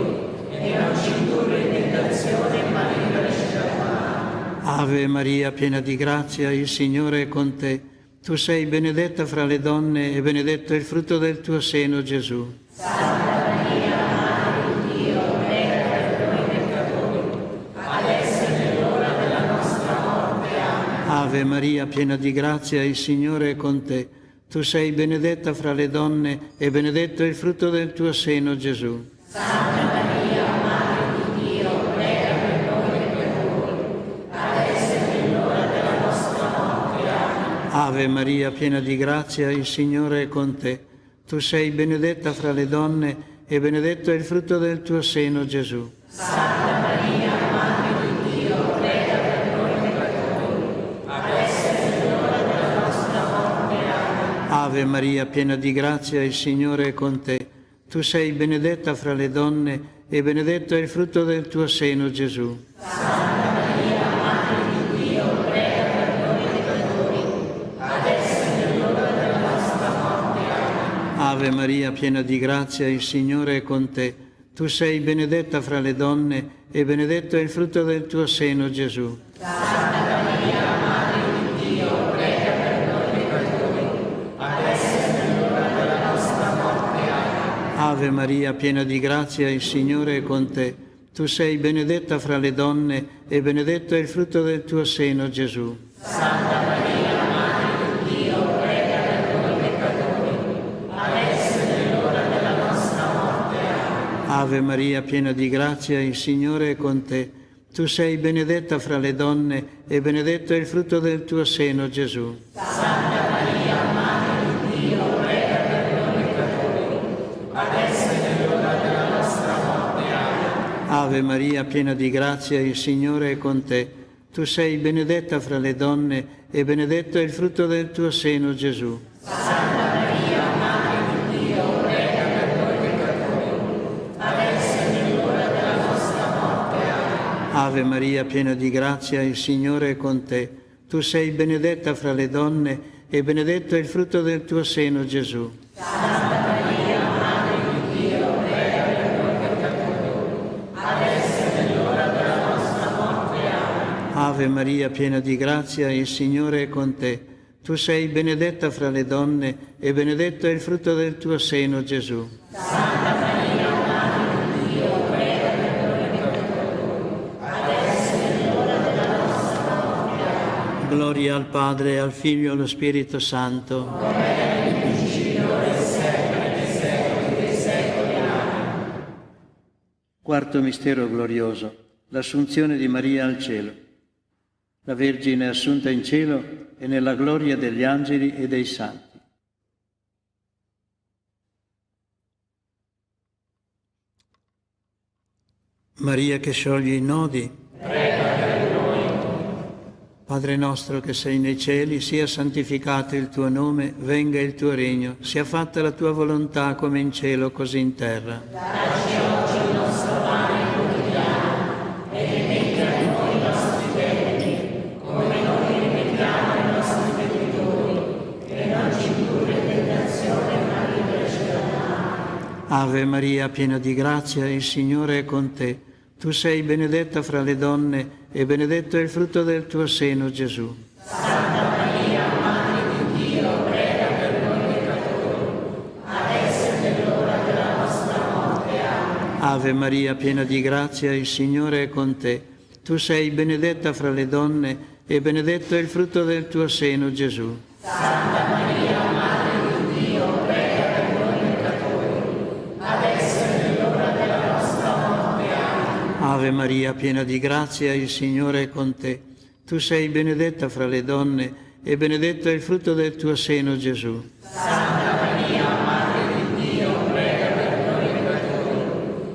e non ci indurre in tentazione, ma liberaci dal male. Ave Maria, piena di grazia, il Signore è con te. Tu sei benedetta fra le donne e benedetto è il frutto del tuo seno, Gesù. Santa Maria, Madre di Dio, prega per noi peccatori, adesso è nell'ora della nostra morte. Amen. Ave Maria, piena di grazia, il Signore è con te. Tu sei benedetta fra le donne e benedetto è il frutto del tuo seno, Gesù. Santa Maria, Madre di Dio, prega per noi peccatori, adesso è nell'ora della nostra morte. Amen. Ave Maria, piena di grazia, il Signore è con te. Tu sei benedetta fra le donne e benedetto è il frutto del tuo seno, Gesù. Santa Maria, Madre di Dio, prega per noi peccatori, adesso è nell'ora della nostra morte. Amen. Ave Maria, piena di grazia, il Signore è con te. Tu sei benedetta fra le donne e benedetto è il frutto del tuo seno, Gesù. Santa Maria, Madre di Dio, prega per noi peccatori, adesso è nell'ora della nostra morte. Amen. Ave Maria, piena di grazia, il Signore è con te. Tu sei benedetta fra le donne e benedetto è il frutto del tuo seno, Gesù. Santa Maria, Madre di Dio, prega per noi peccatori, adesso è nell'ora della nostra morte. Amen. Ave Maria, piena di grazia, il Signore è con te. Tu sei benedetta fra le donne e benedetto è il frutto del tuo seno, Gesù. Santa Maria, Madre di Dio, prega per noi peccatori, adesso è nell'ora della nostra morte. Amen. Ave Maria, piena di grazia, il Signore è con te. Tu sei benedetta fra le donne e benedetto è il frutto del tuo seno, Gesù. Santa Maria, Madre di Dio, prega per noi peccatori, adesso è nell'ora della nostra morte. Amen. Ave Maria, piena di grazia, il Signore è con te. Tu sei benedetta fra le donne e benedetto è il frutto del tuo seno, Gesù. Santa Maria, Madre di Dio, prega per noi peccatori, adesso è nell'ora della nostra morte. Amen. Ave Maria, piena di grazia, il Signore è con te. Tu sei benedetta fra le donne e benedetto è il frutto del tuo seno, Gesù. Santa Maria, Madre di Dio, prega per noi peccatori, adesso è nell'ora della nostra morte. Amen. Ave Maria, piena di grazia, il Signore è con te. Tu sei benedetta fra le donne e benedetto è il frutto del tuo seno, Gesù. Santa Maria, Madre di Dio, prega per noi peccatori, adesso è nell'ora della nostra morte. Amen. Gloria al Padre, e al Figlio e allo Spirito Santo. Quarto mistero glorioso, l'assunzione di Maria al cielo. La Vergine è assunta in cielo e nella gloria degli angeli e dei santi. Maria che scioglie i nodi, prega per noi. Padre nostro che sei nei cieli, sia santificato il tuo nome, venga il tuo regno, sia fatta la tua volontà come in cielo così in terra. Dacci oggi il nostro pane quotidiano e rimetti a noi i nostri debiti, come noi rimettiamo ai nostri debitori, e non ci indurre in tentazione, ma liberaci dal male. Ave Maria, piena di grazia, il Signore è con te. Tu sei benedetta fra le donne e benedetto è il frutto del tuo seno, Gesù. Santa Maria, Madre di Dio, prega per noi peccatori, adesso è nell'ora della nostra morte. Amen. Ave Maria, piena di grazia, il Signore è con te. Tu sei benedetta fra le donne e benedetto è il frutto del tuo seno, Gesù. Santa Maria, Madre di Dio, prega per noi peccatori, adesso è nell'ora della nostra morte. Amen. Ave Maria, piena di grazia, il Signore è con te. Tu sei benedetta fra le donne e benedetto è il frutto del tuo seno, Gesù. Santa Maria, Madre di Dio, prega per noi peccatori,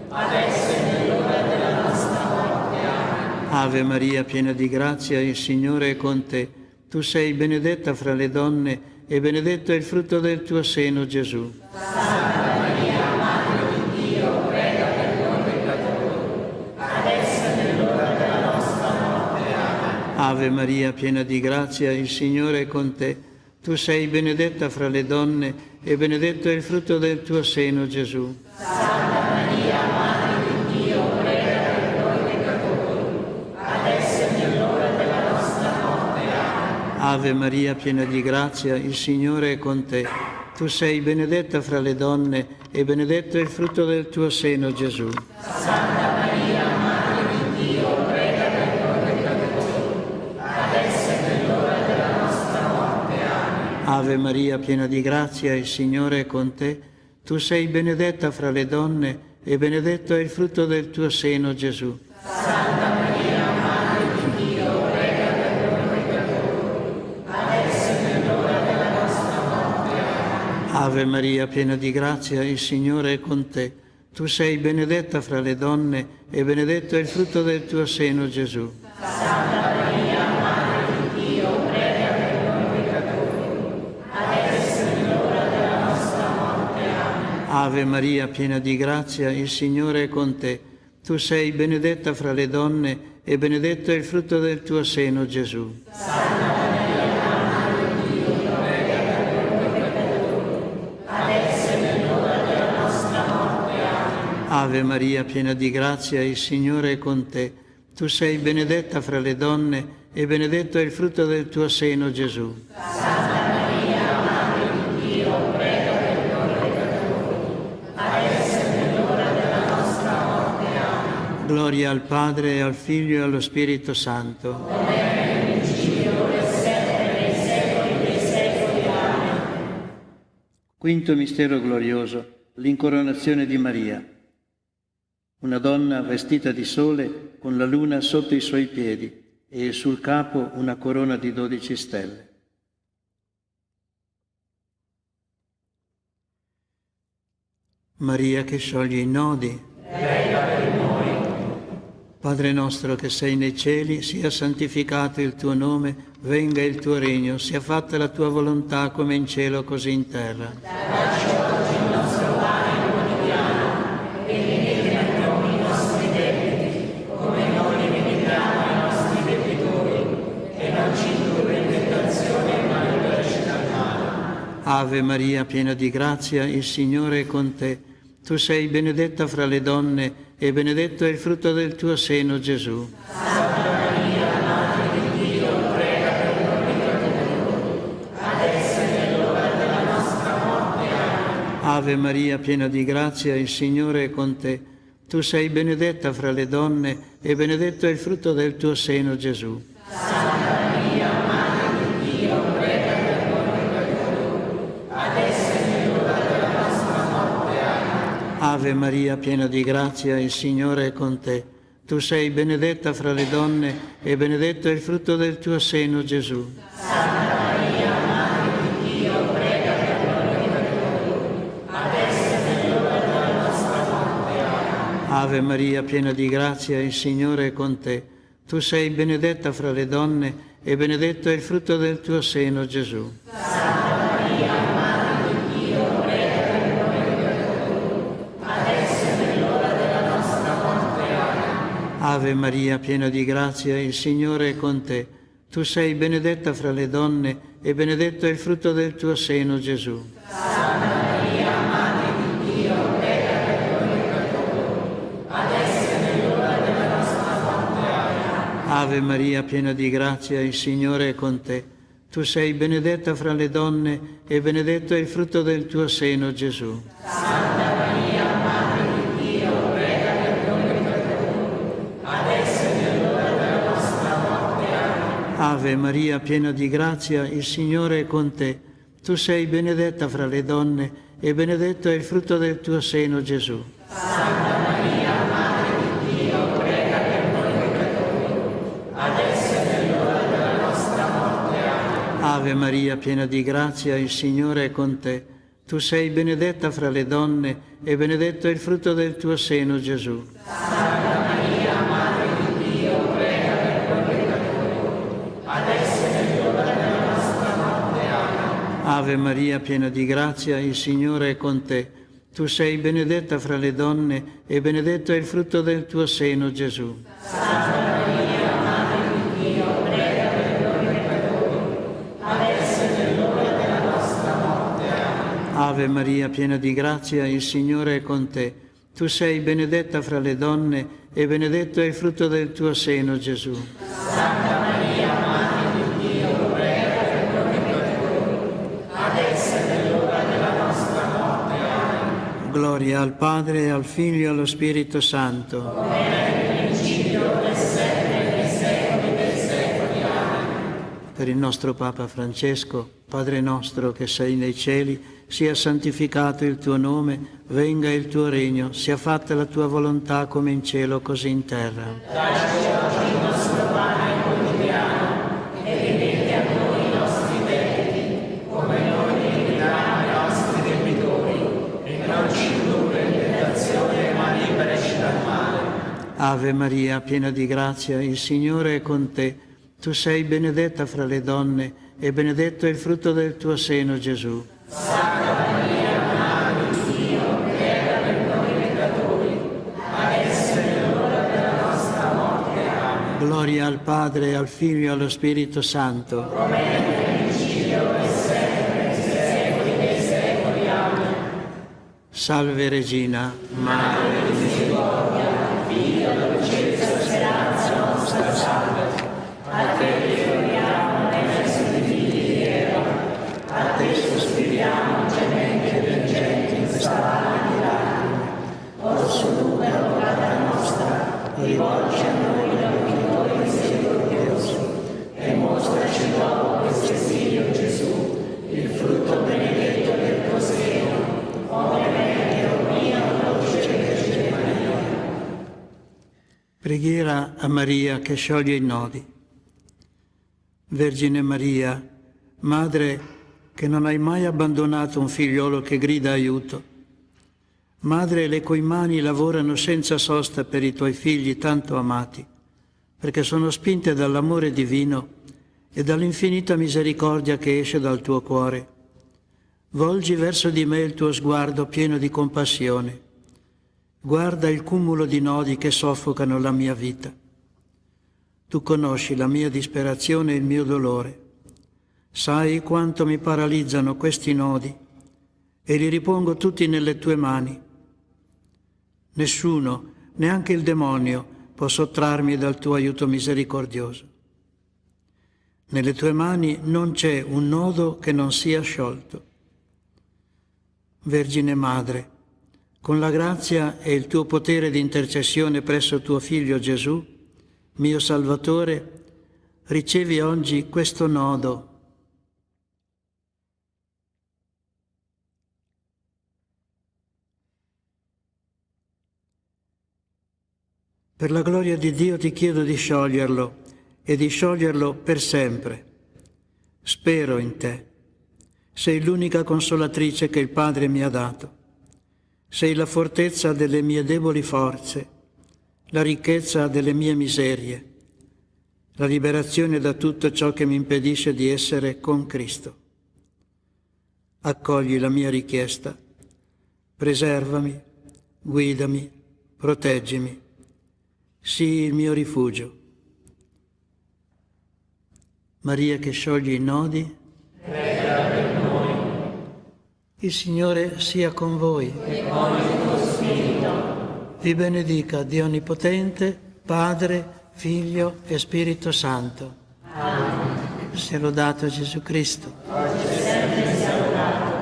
adesso e nell'ora della nostra morte. Amen. Ave Maria, piena di grazia, il Signore è con te. Tu sei benedetta fra le donne e benedetto è il frutto del tuo seno, Gesù. Santa Maria, Madre di Dio, prega per noi peccatori, adesso e nell'ora della nostra morte. Amen. Ave Maria, piena di grazia, il Signore è con te. Tu sei benedetta fra le donne e benedetto è il frutto del tuo seno, Gesù. Santa Maria, Madre di Dio, prega per noi peccatori, adesso e nell'ora della nostra morte. Amen. Ave Maria, piena di grazia, il Signore è con te. Tu sei benedetta fra le donne e benedetto è il frutto del tuo seno, Gesù. Santa Maria, Madre di Dio, prega per noi peccatori, adesso e nell'ora della nostra morte. Amen. Ave Maria, piena di grazia, il Signore è con te. Tu sei benedetta fra le donne e benedetto è il frutto del tuo seno, Gesù. Santa Maria, Madre di Dio, prega per noi peccatori, adesso e nell'ora della nostra morte. Amen. Ave Maria, piena di grazia, il Signore è con te. Tu sei benedetta fra le donne e benedetto è il frutto del tuo seno, Gesù. Santa Maria, Madre di Dio, prega per noi peccatori, adesso e nell'ora della nostra morte. Amen. Ave Maria, piena di grazia, il Signore è con te. Tu sei benedetta fra le donne e benedetto è il frutto del tuo seno, Gesù. Santa Maria, Madre di Dio, prega per noi peccatori, adesso e nell'ora della nostra morte. Amen. Ave Maria, piena di grazia, il Signore è con te. Tu sei benedetta fra le donne e benedetto è il frutto del tuo seno, Gesù. Santa Maria, Madre di Dio, prega per noi peccatori, adesso e nell'ora della nostra morte. Amen. Gloria al Padre, e al Figlio e allo Spirito Santo. Quinto mistero glorioso, l'incoronazione di Maria. Una donna vestita di sole con la luna sotto i suoi piedi e sul capo una corona di 12 stelle. Maria che scioglie i nodi. Padre nostro che sei nei cieli, sia santificato il tuo nome, venga il tuo regno, sia fatta la tua volontà come in cielo così in terra. Ave Maria, piena di grazia, il Signore è con te. Tu sei benedetta fra le donne e benedetto è il frutto del tuo seno, Gesù. Santa Maria, Madre di Dio, prega per noi peccatori, adesso e nell'ora della nostra morte. Amen. Ave Maria, piena di grazia, il Signore è con te. Tu sei benedetta fra le donne e benedetto è il frutto del tuo seno, Gesù. Santa Maria, Madre di Dio, prega per noi peccatori, adesso e nell'ora della nostra morte. Amen. Ave Maria, piena di grazia, il Signore è con te. Tu sei benedetta fra le donne e benedetto è il frutto del tuo seno, Gesù. Santa Maria, Madre di Dio, prega per noi peccatori, adesso e nell'ora della nostra morte. Amen. Ave Maria, piena di grazia, il Signore è con te. Tu sei benedetta fra le donne e benedetto è il frutto del tuo seno, Gesù. Santa Maria, Madre di Dio, prega per noi peccatori, adesso e nell'ora della nostra morte. Amen. Ave Maria, piena di grazia, il Signore è con te. Tu sei benedetta fra le donne e benedetto è il frutto del tuo seno, Gesù. Santa Maria, Madre di Dio, prega per noi peccatori, adesso e nell'ora della nostra morte. Amen. Ave Maria, piena di grazia, il Signore è con te. Tu sei benedetta fra le donne e benedetto è il frutto del tuo seno, Gesù. Santa Maria, Madre di Dio, prega per noi peccatori, adesso e nell'ora della nostra morte. Amen. Ave Maria, piena di grazia, il Signore è con te. Tu sei benedetta fra le donne e benedetto è il frutto del tuo seno, Gesù. Santa Maria, Madre di Dio, prega per noi peccatori, adesso e nell'ora della nostra morte. Amen. Ave Maria, piena di grazia, il Signore è con te. Tu sei benedetta fra le donne e benedetto è il frutto del tuo seno, Gesù. Santa Maria, Madre di Dio, prega per noi peccatori, adesso è l'ora della nostra morte. Amen. Ave Maria, piena di grazia, il Signore è con te. Tu sei benedetta fra le donne e benedetto è il frutto del tuo seno, Gesù. Santa Maria, Madre di Dio, prega per noi peccatori, adesso è l'ora della nostra morte. Amen. Ave Maria, piena di grazia, il Signore è con te. Tu sei benedetta fra le donne e benedetto è il frutto del tuo seno, Gesù. Santa Maria, Madre di Dio, prega per noi peccatori, adesso è l'ora della nostra morte. Amen. Gloria al Padre, al Figlio e allo Spirito Santo. Come nel principio, e sempre, nei secoli dei secoli. Amen. Per il nostro Papa Francesco, Padre nostro che sei nei cieli, sia santificato il tuo nome, venga il tuo regno, sia fatta la tua volontà come in cielo così in terra. Dacci oggi il nostro pane quotidiano e rimetti a noi i nostri debiti, come noi rimettiamo ai nostri debitori, e non ci indurre in tentazione, ma liberaci dal male. Ave Maria, piena di grazia, il Signore è con te. Tu sei benedetta fra le donne e benedetto è il frutto del tuo seno, Gesù. Santa Maria, Madre di Dio, prega per noi peccatori, adesso è l'ora della nostra morte. Amen. Gloria al Padre, al Figlio e allo Spirito Santo. Come nel principio, e sempre, nei secoli dei secoli. Amen. Salve Regina, Madre di misericordia, Figlio dolcezza, speranza nostra, salve. A te ricordiamo verso i figli di Eva, a te sospiriamo gementi e piangenti in questa valle di lacrime. Orso lunga rogata nostra, rivolgi a noi l'aiuto misericordioso, e mostraci dopo questo esilio, Gesù, il frutto benedetto del tuo seno, ove che romina dolce Vergine Maria. preghiera a Maria che scioglie i nodi. Vergine Maria, Madre che non hai mai abbandonato un figliolo che grida aiuto, Madre le cui mani lavorano senza sosta per i tuoi figli tanto amati, perché sono spinte dall'amore divino e dall'infinita misericordia che esce dal tuo cuore. Volgi verso di me il tuo sguardo pieno di compassione. Guarda il cumulo di nodi che soffocano la mia vita. Tu conosci la mia disperazione e il mio dolore. Sai quanto mi paralizzano questi nodi e li ripongo tutti nelle tue mani. Nessuno, neanche il demonio, può sottrarmi dal tuo aiuto misericordioso. Nelle tue mani non c'è un nodo che non sia sciolto. Vergine Madre, con la grazia e il tuo potere di intercessione presso tuo Figlio Gesù, mio Salvatore, ricevi oggi questo nodo. Per la gloria di Dio ti chiedo di scioglierlo e di scioglierlo per sempre. Spero in te. Sei l'unica consolatrice che il Padre mi ha dato. Sei la fortezza delle mie deboli forze, la ricchezza delle mie miserie, la liberazione da tutto ciò che mi impedisce di essere con Cristo. Accogli la mia richiesta, preservami, guidami, proteggimi, sii il mio rifugio. Maria che scioglie i nodi, Prega per noi. il Signore sia con voi. E con il tuo spirito. Vi benedica Dio Onnipotente, Padre, Figlio e Spirito Santo. Amen. Sia lodato Gesù Cristo. Oggi e sempre sia lodato.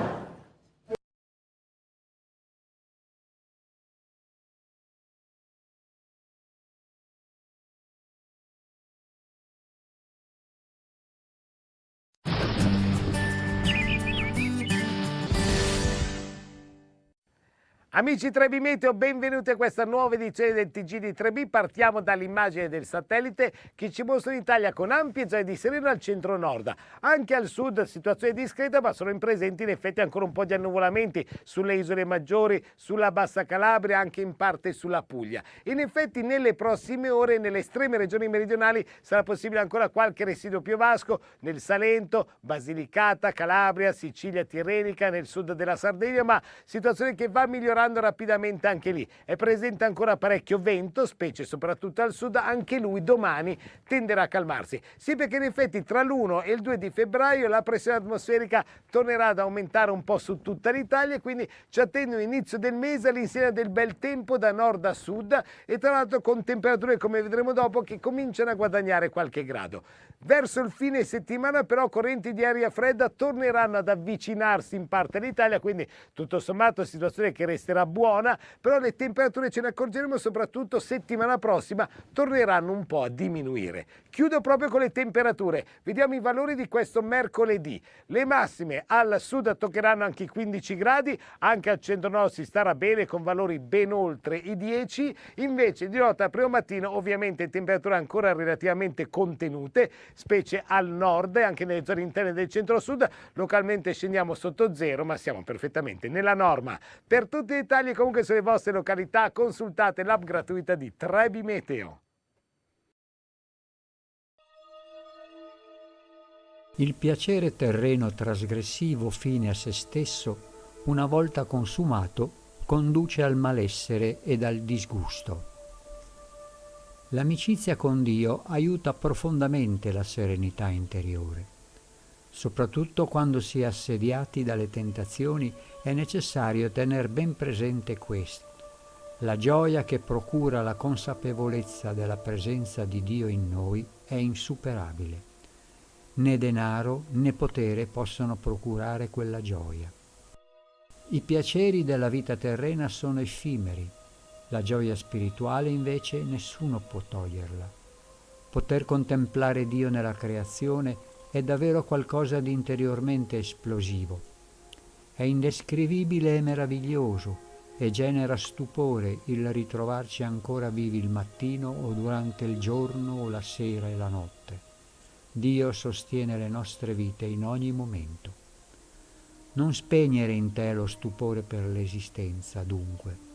Amici 3B Meteo, benvenuti a questa nuova edizione del TG di 3B. Partiamo dall'immagine del satellite che ci mostra l'Italia con ampie zone di sereno al centro-nord. Anche al sud situazione discreta, ma sono presenti in effetti ancora un po' di annuvolamenti sulle isole maggiori, sulla Bassa Calabria, anche in parte sulla Puglia. In effetti nelle prossime ore nelle estreme regioni meridionali sarà possibile ancora qualche residuo piovasco nel Salento, Basilicata, Calabria, Sicilia tirrenica, nel sud della Sardegna, ma situazione che va migliorando rapidamente anche lì. È presente ancora parecchio vento, specie soprattutto al sud, anche lui domani tenderà a calmarsi. Sì, perché in effetti tra l'1 e il 2 di febbraio la pressione atmosferica tornerà ad aumentare un po' su tutta l'Italia e quindi ci attende un inizio del mese all'insegna del bel tempo da nord a sud e tra l'altro con temperature, come vedremo dopo, che cominciano a guadagnare qualche grado. Verso il fine settimana però correnti di aria fredda torneranno ad avvicinarsi in parte all'Italia, quindi tutto sommato situazione che resterà buona, però le temperature, ce ne accorgeremo soprattutto settimana prossima, torneranno un po' a diminuire. Chiudo proprio con le temperature, vediamo i valori di questo mercoledì. Le massime al sud toccheranno anche i 15 gradi, anche al centro-nord si starà bene con valori ben oltre i 10, invece di notte al primo mattino ovviamente temperature ancora relativamente contenute, specie al nord e anche nelle zone interne del centro-sud, localmente scendiamo sotto zero, ma siamo perfettamente nella norma. Per tutti i dettagli comunque sulle vostre località consultate l'app gratuita di 3B Meteo. Il piacere terreno trasgressivo fine a se stesso, una volta consumato, conduce al malessere ed al disgusto. L'amicizia con Dio aiuta profondamente la serenità interiore. Soprattutto quando si è assediati dalle tentazioni è necessario tener ben presente questo. La gioia che procura la consapevolezza della presenza di Dio in noi è insuperabile. Né denaro né potere possono procurare quella gioia. I piaceri della vita terrena sono effimeri, la gioia spirituale invece nessuno può toglierla. Poter contemplare Dio nella creazione è davvero qualcosa di interiormente esplosivo. È indescrivibile e meraviglioso e genera stupore il ritrovarci ancora vivi il mattino o durante il giorno o la sera e la notte. Dio sostiene le nostre vite in ogni momento. Non spegnere in te lo stupore per l'esistenza, dunque.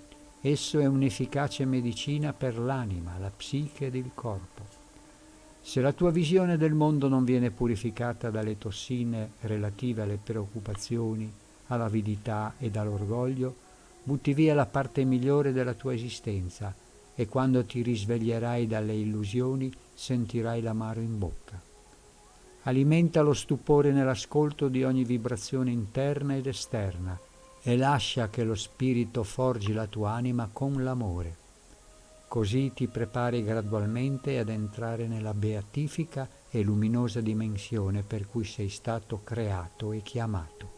Esso è un'efficace medicina per l'anima, la psiche ed il corpo. Se la tua visione del mondo non viene purificata dalle tossine relative alle preoccupazioni, all'avidità ed all'orgoglio, butti via la parte migliore della tua esistenza e quando ti risveglierai dalle illusioni sentirai l'amaro in bocca. Alimenta lo stupore nell'ascolto di ogni vibrazione interna ed esterna e lascia che lo spirito forgi la tua anima con l'amore. Così ti prepari gradualmente ad entrare nella beatifica e luminosa dimensione per cui sei stato creato e chiamato.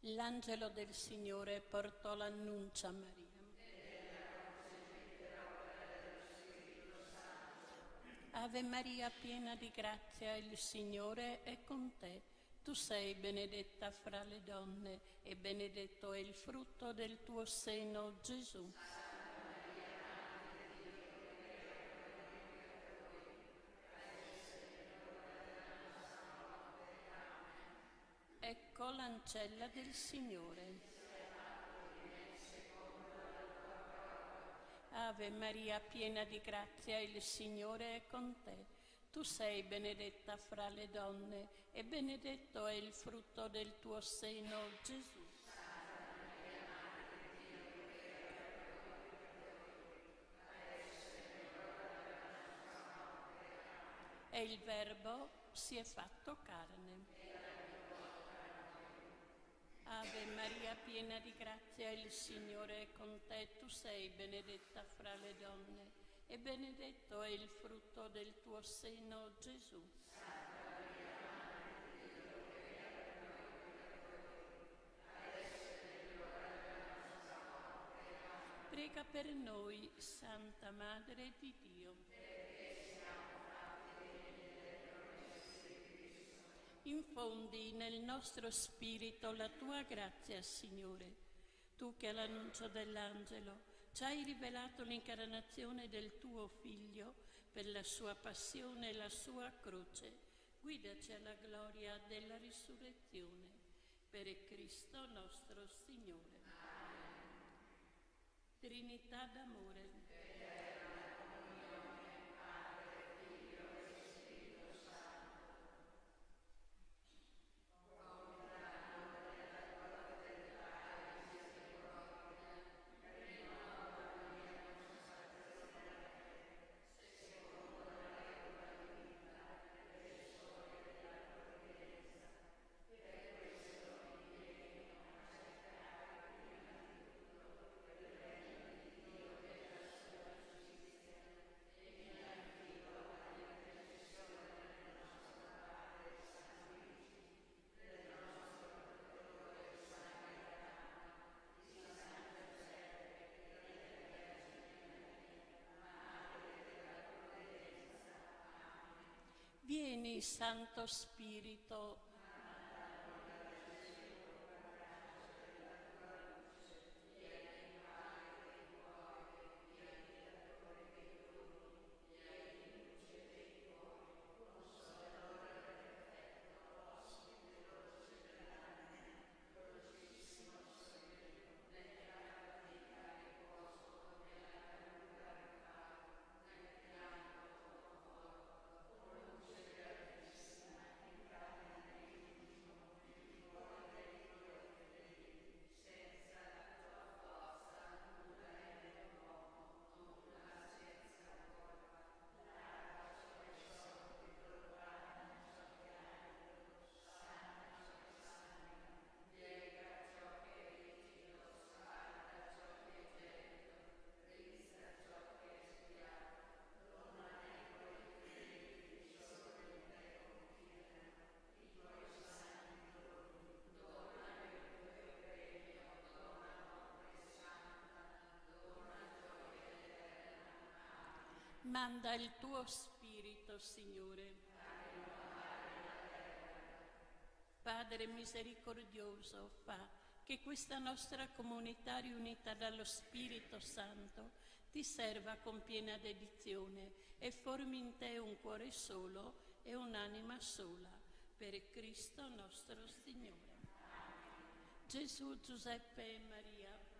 L'angelo del Signore portò l'annuncio a Maria. Ave Maria, piena di grazia, il Signore è con te. Tu sei benedetta fra le donne e benedetto è il frutto del tuo seno, Gesù. Ecco l'ancella del Signore. Ave Maria, piena di grazia, il Signore è con te. Tu sei benedetta fra le donne e benedetto è il frutto del tuo seno, Gesù. E il Verbo si è fatto carne. Ave Maria, piena di grazia, il Signore è con te. Tu sei benedetta fra le donne e benedetto è il frutto del tuo seno, Gesù. Prega per noi, Santa Madre di Dio. Infondi nel nostro spirito la tua grazia, Signore. Tu che all'annuncio dell'angelo ci hai rivelato l'incarnazione del tuo Figlio per la sua passione e la sua croce, guidaci alla gloria della risurrezione. Per Cristo nostro Signore. Trinità d'amore. Vieni, Santo Spirito. Manda il tuo Spirito, Signore. Padre misericordioso, fa che questa nostra comunità riunita dallo Spirito Santo ti serva con piena dedizione e formi in te un cuore solo e un'anima sola, per Cristo nostro Signore. Gesù, Giuseppe e Maria,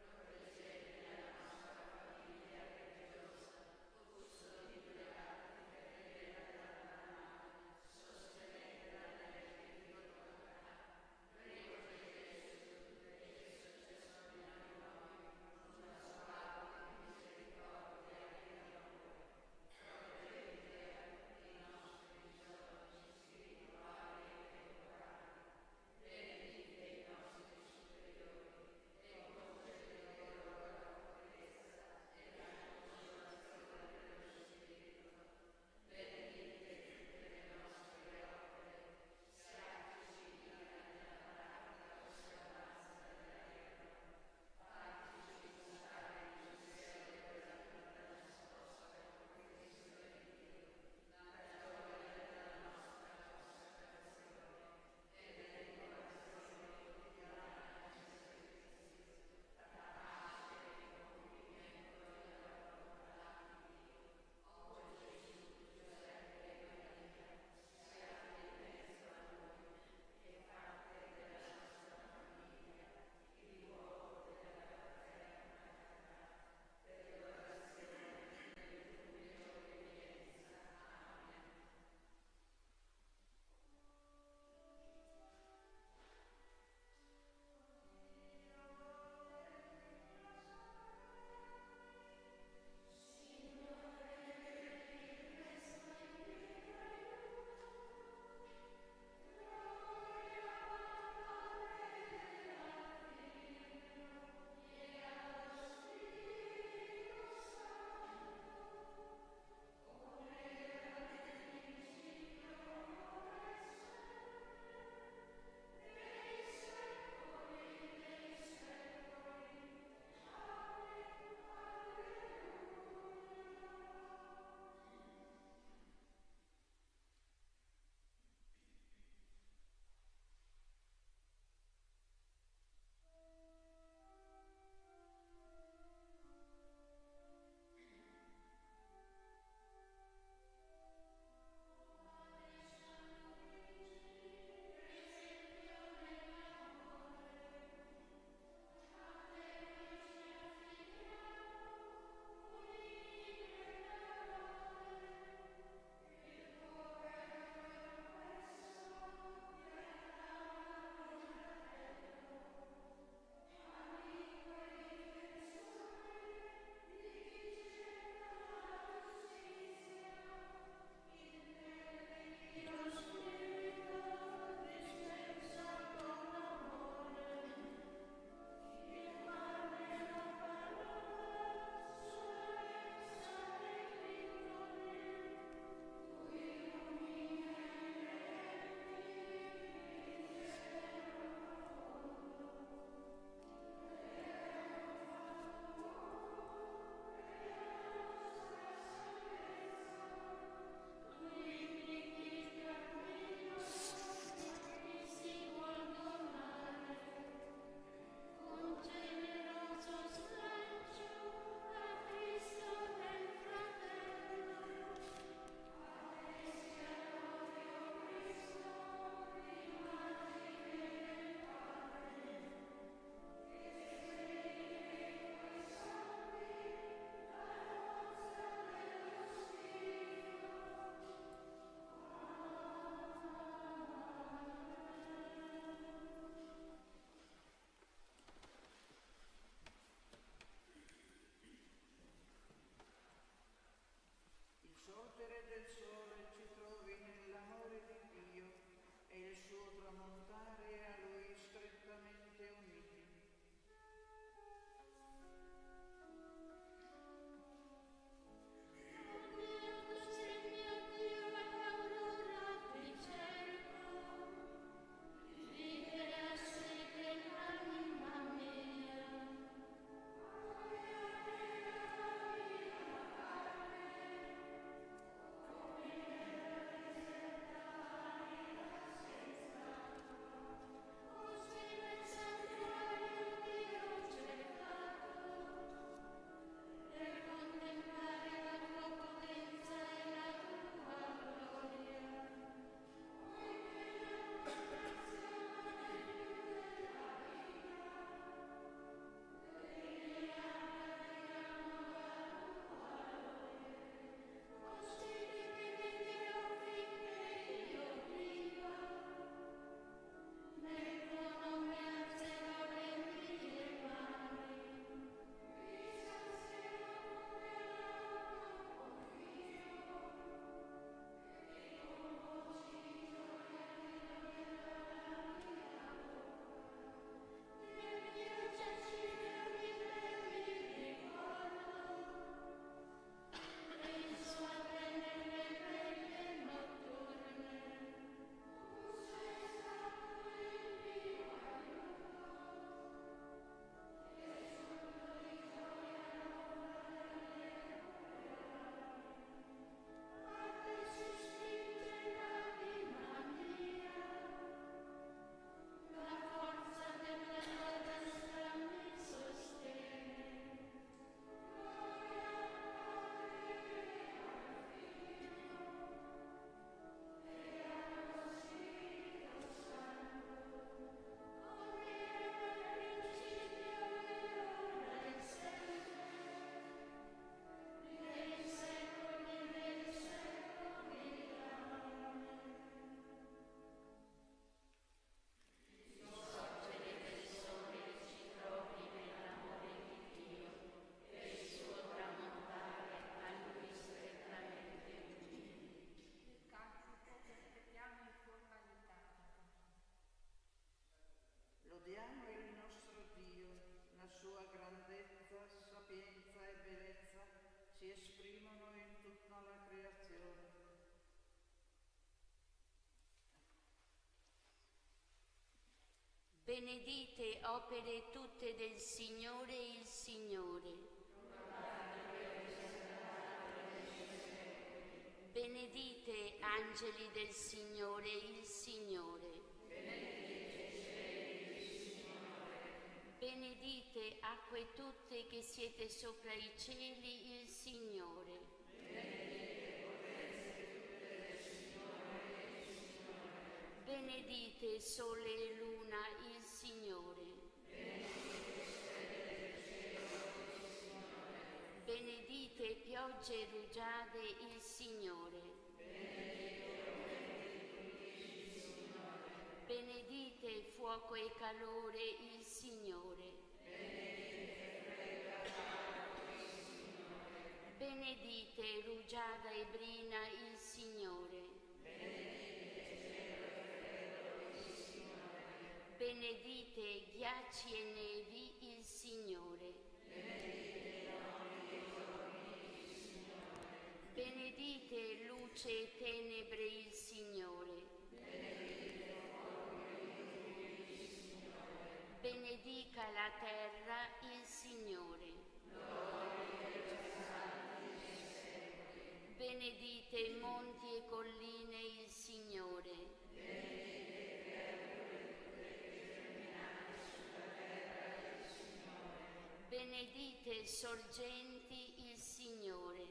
all'altare e a Lui strettamente uniti. Lodiamo il nostro Dio, la sua grandezza, sapienza e bellezza si esprimono in tutta la creazione. Benedite opere tutte del Signore il Signore. Benedite angeli del Signore il Signore. Benedite acque tutte che siete sopra i cieli il Signore. Benedite sole e luna il Signore. Benedite piogge e rugiade il Signore. Benedite fuoco e calore il Signore. Benedite rugiada e brina il Signore. Benedite ghiacci e nevi il Signore. Benedite luce e tenebre il Signore. Benedica la terra il Signore. Benedite monti e colline il Signore. Benedite sorgenti il Signore.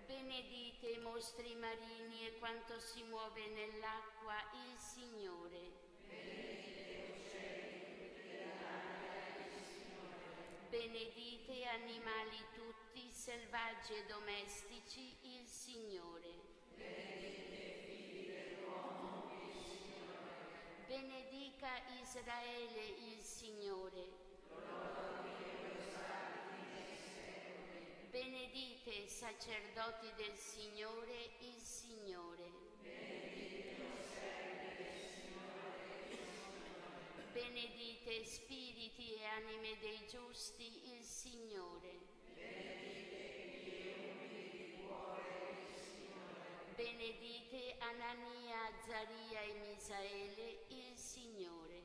Benedite mostri marini e quanto si muove nell'acqua il Signore. Benedite animali tutti, selvaggi e domestici, il Signore. Benedica Israele il Signore. Benedite sacerdoti del Signore, il Signore. Benedite spiriti e anime dei giusti, il Signore. Benedite Anania, Azaria e Misaele, il Signore.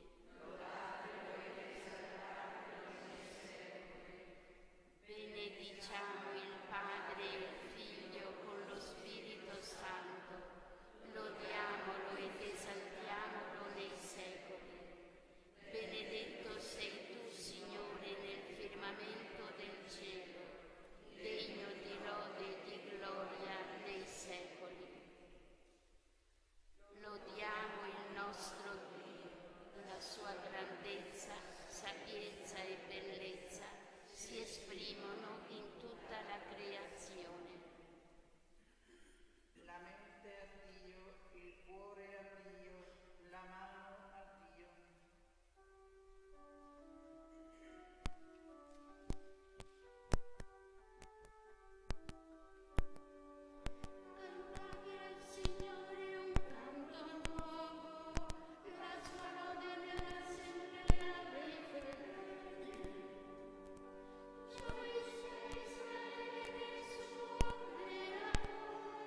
Benediciamo il Padre e il Figlio con lo Spirito Santo. Lodiamolo ed esaltiamolo nei secoli. Benedetto sei tu, Signore, nel firmamento del cielo, degno di lode e di gloria nei secoli. Lodiamo il nostro Dio, la sua grandezza, sapienza e bellezza si esprimono in tutta la creazione. La mente a Dio, il cuore a Dio, la mano a Dio. Cantate al Signore un canto nuovo, la sua lode nell'assemblea dei fedeli. Gioisce Israele nel suo creatore,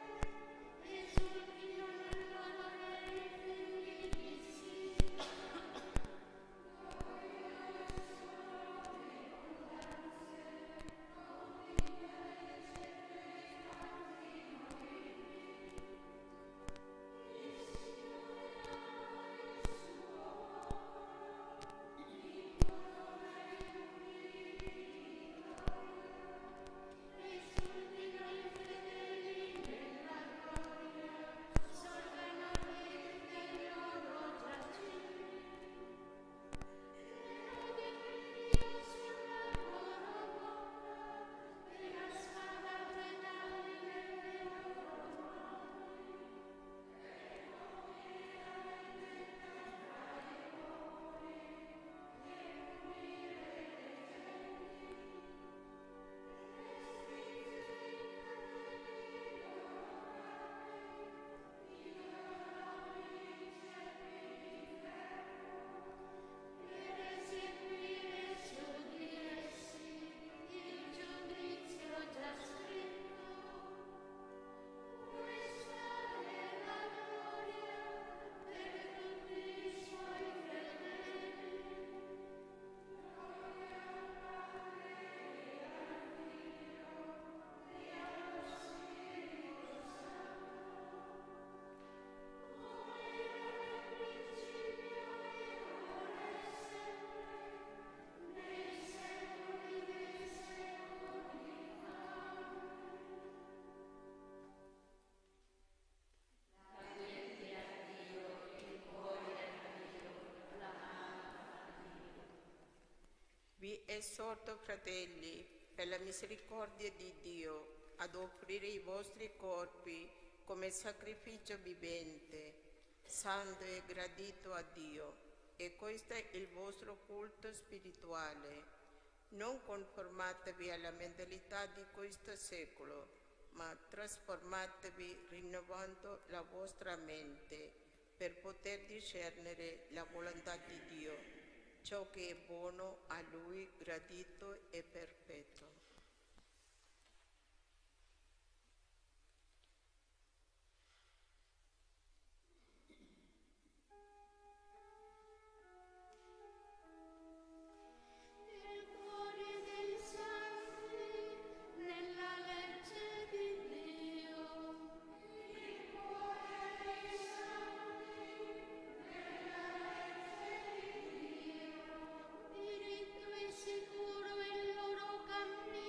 esultino nell'onore dei figli di Sion. Esultino i fedeli nella gloria, sorgano del loro giacimento. Lode Dio sulla loro bocca, e la spada predale nelle loro mani. Per eseguire su di essi il giudizio già scritto. Questa è la gloria per tutti i suoi fedeli. Nei secoli dei secoli. Vi esorto, fratelli, per la misericordia di Dio, ad offrire i vostri corpi come sacrificio vivente, santo e gradito a Dio, e questo è il vostro culto spirituale. Non conformatevi alla mentalità di questo secolo, ma trasformatevi rinnovando la vostra mente per poter discernere la volontà di Dio, ciò che è buono, a Lui gradito e perfetto. Il cuore dei santi nella legge di Dio. Il cuore dei santi nella legge di Dio. Diritto e sicuro il loro cammino.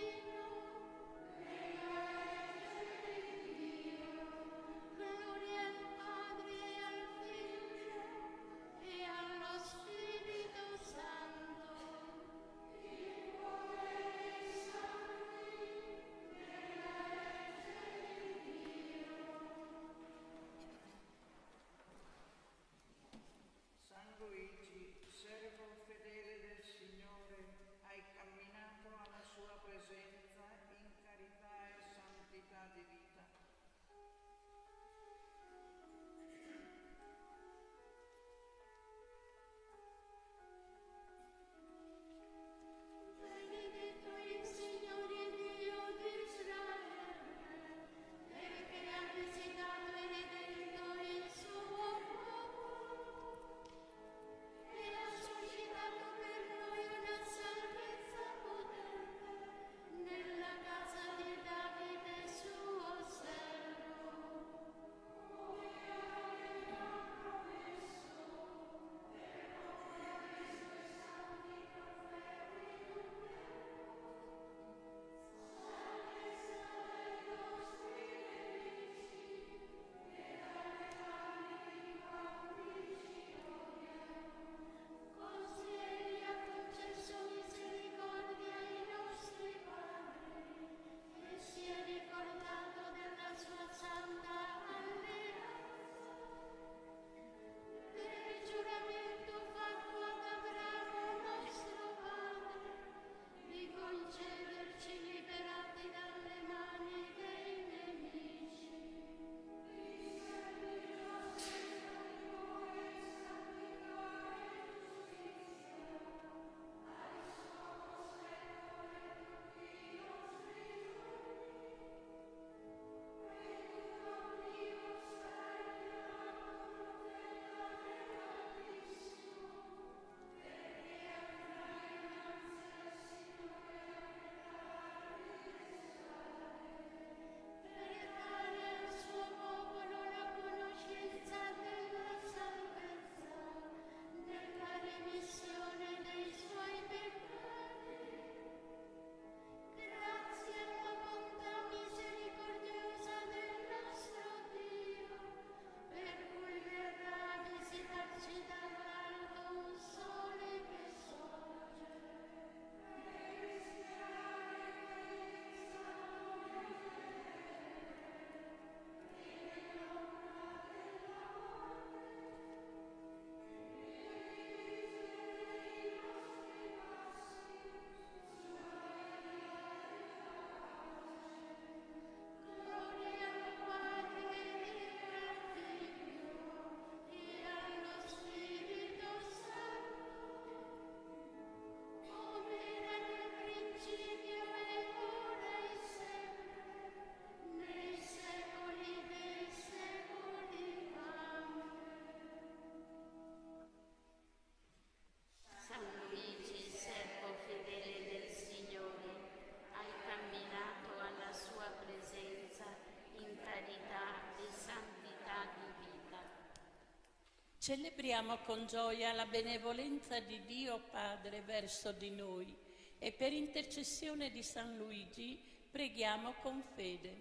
Celebriamo con gioia la benevolenza di Dio Padre verso di noi e per intercessione di San Luigi preghiamo con fede.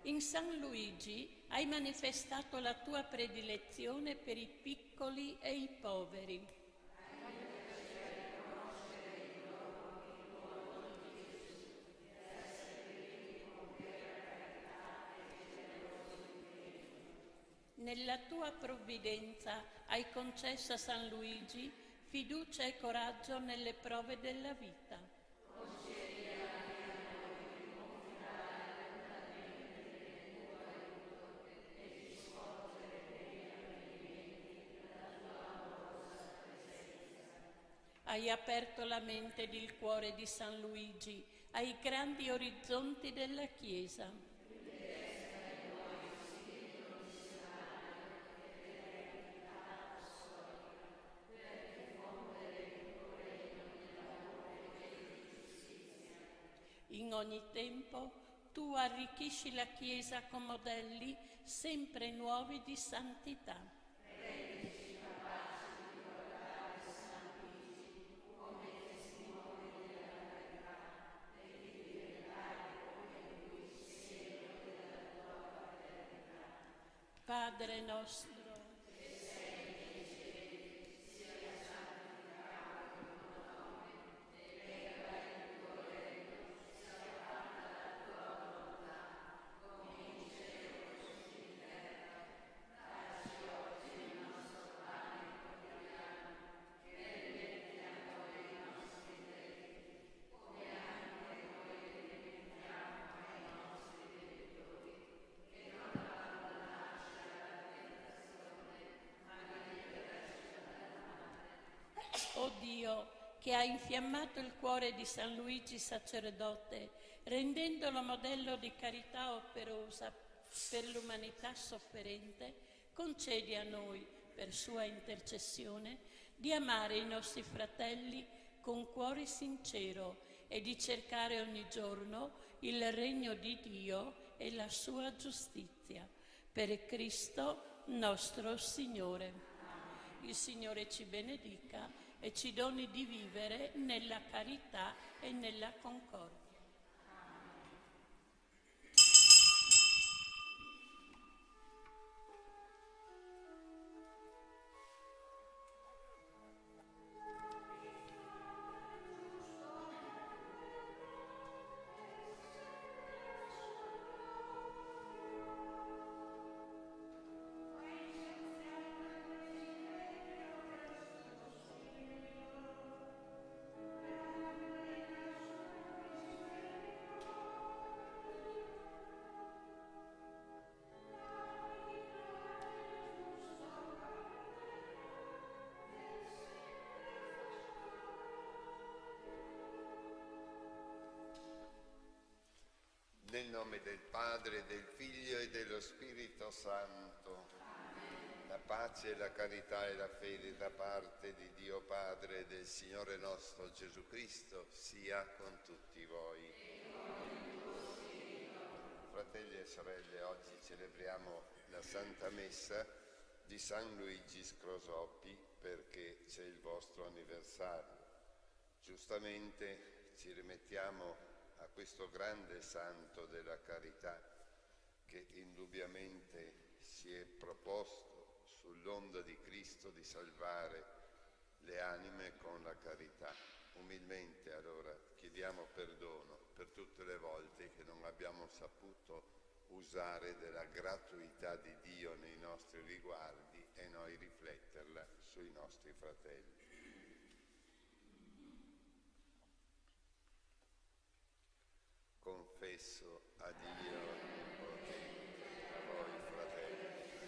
In San Luigi hai manifestato la tua predilezione per i piccoli e i poveri. Nella tua provvidenza hai concesso a San Luigi fiducia e coraggio nelle prove della vita. Hai aperto la mente ed il cuore di San Luigi ai grandi orizzonti della Chiesa. In ogni tempo tu arricchisci la Chiesa con modelli sempre nuovi di santità. Padre nostro, o Dio, che ha infiammato il cuore di San Luigi sacerdote, rendendolo modello di carità operosa per l'umanità sofferente, concedi a noi, per sua intercessione, di amare i nostri fratelli con cuore sincero e di cercare ogni giorno il regno di Dio e la sua giustizia. Per Cristo nostro Signore. Il Signore ci benedica e ci doni di vivere nella carità e nella concordia. Nel nome del Padre, del Figlio e dello Spirito Santo, la pace, la carità e la fede da parte di Dio Padre e del Signore nostro Gesù Cristo sia con tutti voi. Fratelli e sorelle, oggi celebriamo la Santa Messa di San Luigi Scrosoppi perché c'è il vostro anniversario. Giustamente ci rimettiamo a questo grande santo della carità che indubbiamente si è proposto sull'onda di Cristo di salvare le anime con la carità. Umilmente allora chiediamo perdono per tutte le volte che non abbiamo saputo usare della gratuità di Dio nei nostri riguardi e noi rifletterla sui nostri fratelli. Confesso a Dio Onnipotente, a voi fratelli,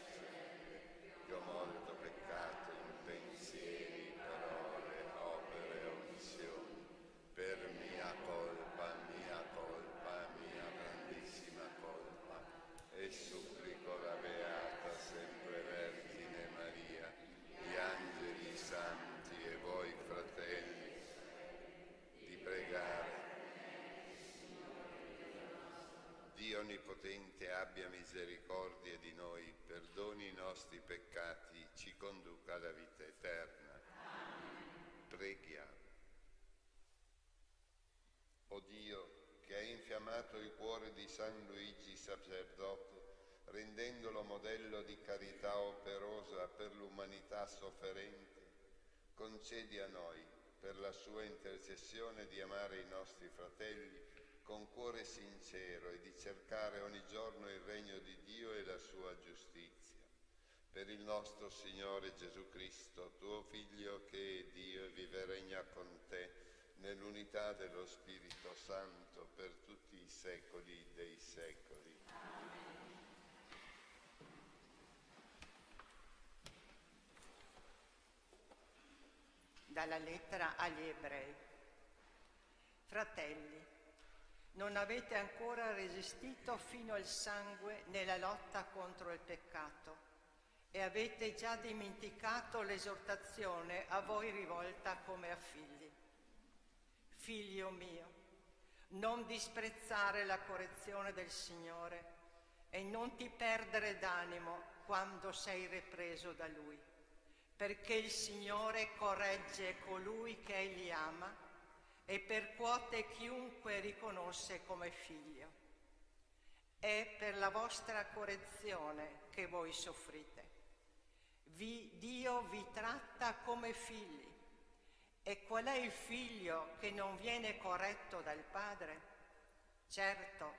che ho molto peccato in pensieri, parole, opere e omissioni, per mia colpa, mia grandissima colpa, e supplico la Beata sempre Vergine Maria, gli angeli santi e voi fratelli, di pregare Dio Onnipotente abbia misericordia di noi, perdoni i nostri peccati, ci conduca alla vita eterna. Amen. Preghiamo. O Dio, che hai infiammato il cuore di San Luigi sacerdote, rendendolo modello di carità operosa per l'umanità sofferente, concedi a noi, per la sua intercessione, di amare i nostri fratelli con cuore sincero e di cercare ogni giorno il regno di Dio e la sua giustizia. Per il nostro Signore Gesù Cristo, tuo Figlio, che è Dio e vive e regna con te, nell'unità dello Spirito Santo, per tutti i secoli dei secoli. Dalla lettera agli Ebrei. Fratelli, non avete ancora resistito fino al sangue nella lotta contro il peccato e avete già dimenticato l'esortazione a voi rivolta come a figli. Figlio mio, non disprezzare la correzione del Signore e non ti perdere d'animo quando sei ripreso da Lui, perché il Signore corregge colui che Egli ama e percuote chiunque riconosce come figlio. È per la vostra correzione che voi soffrite. Dio vi tratta come figli. E qual è il figlio che non viene corretto dal padre? Certo,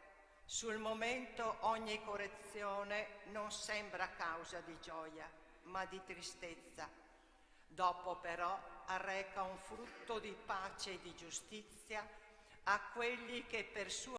sul momento ogni correzione non sembra causa di gioia, ma di tristezza. Dopo però arreca un frutto di pace e di giustizia a quelli che per sua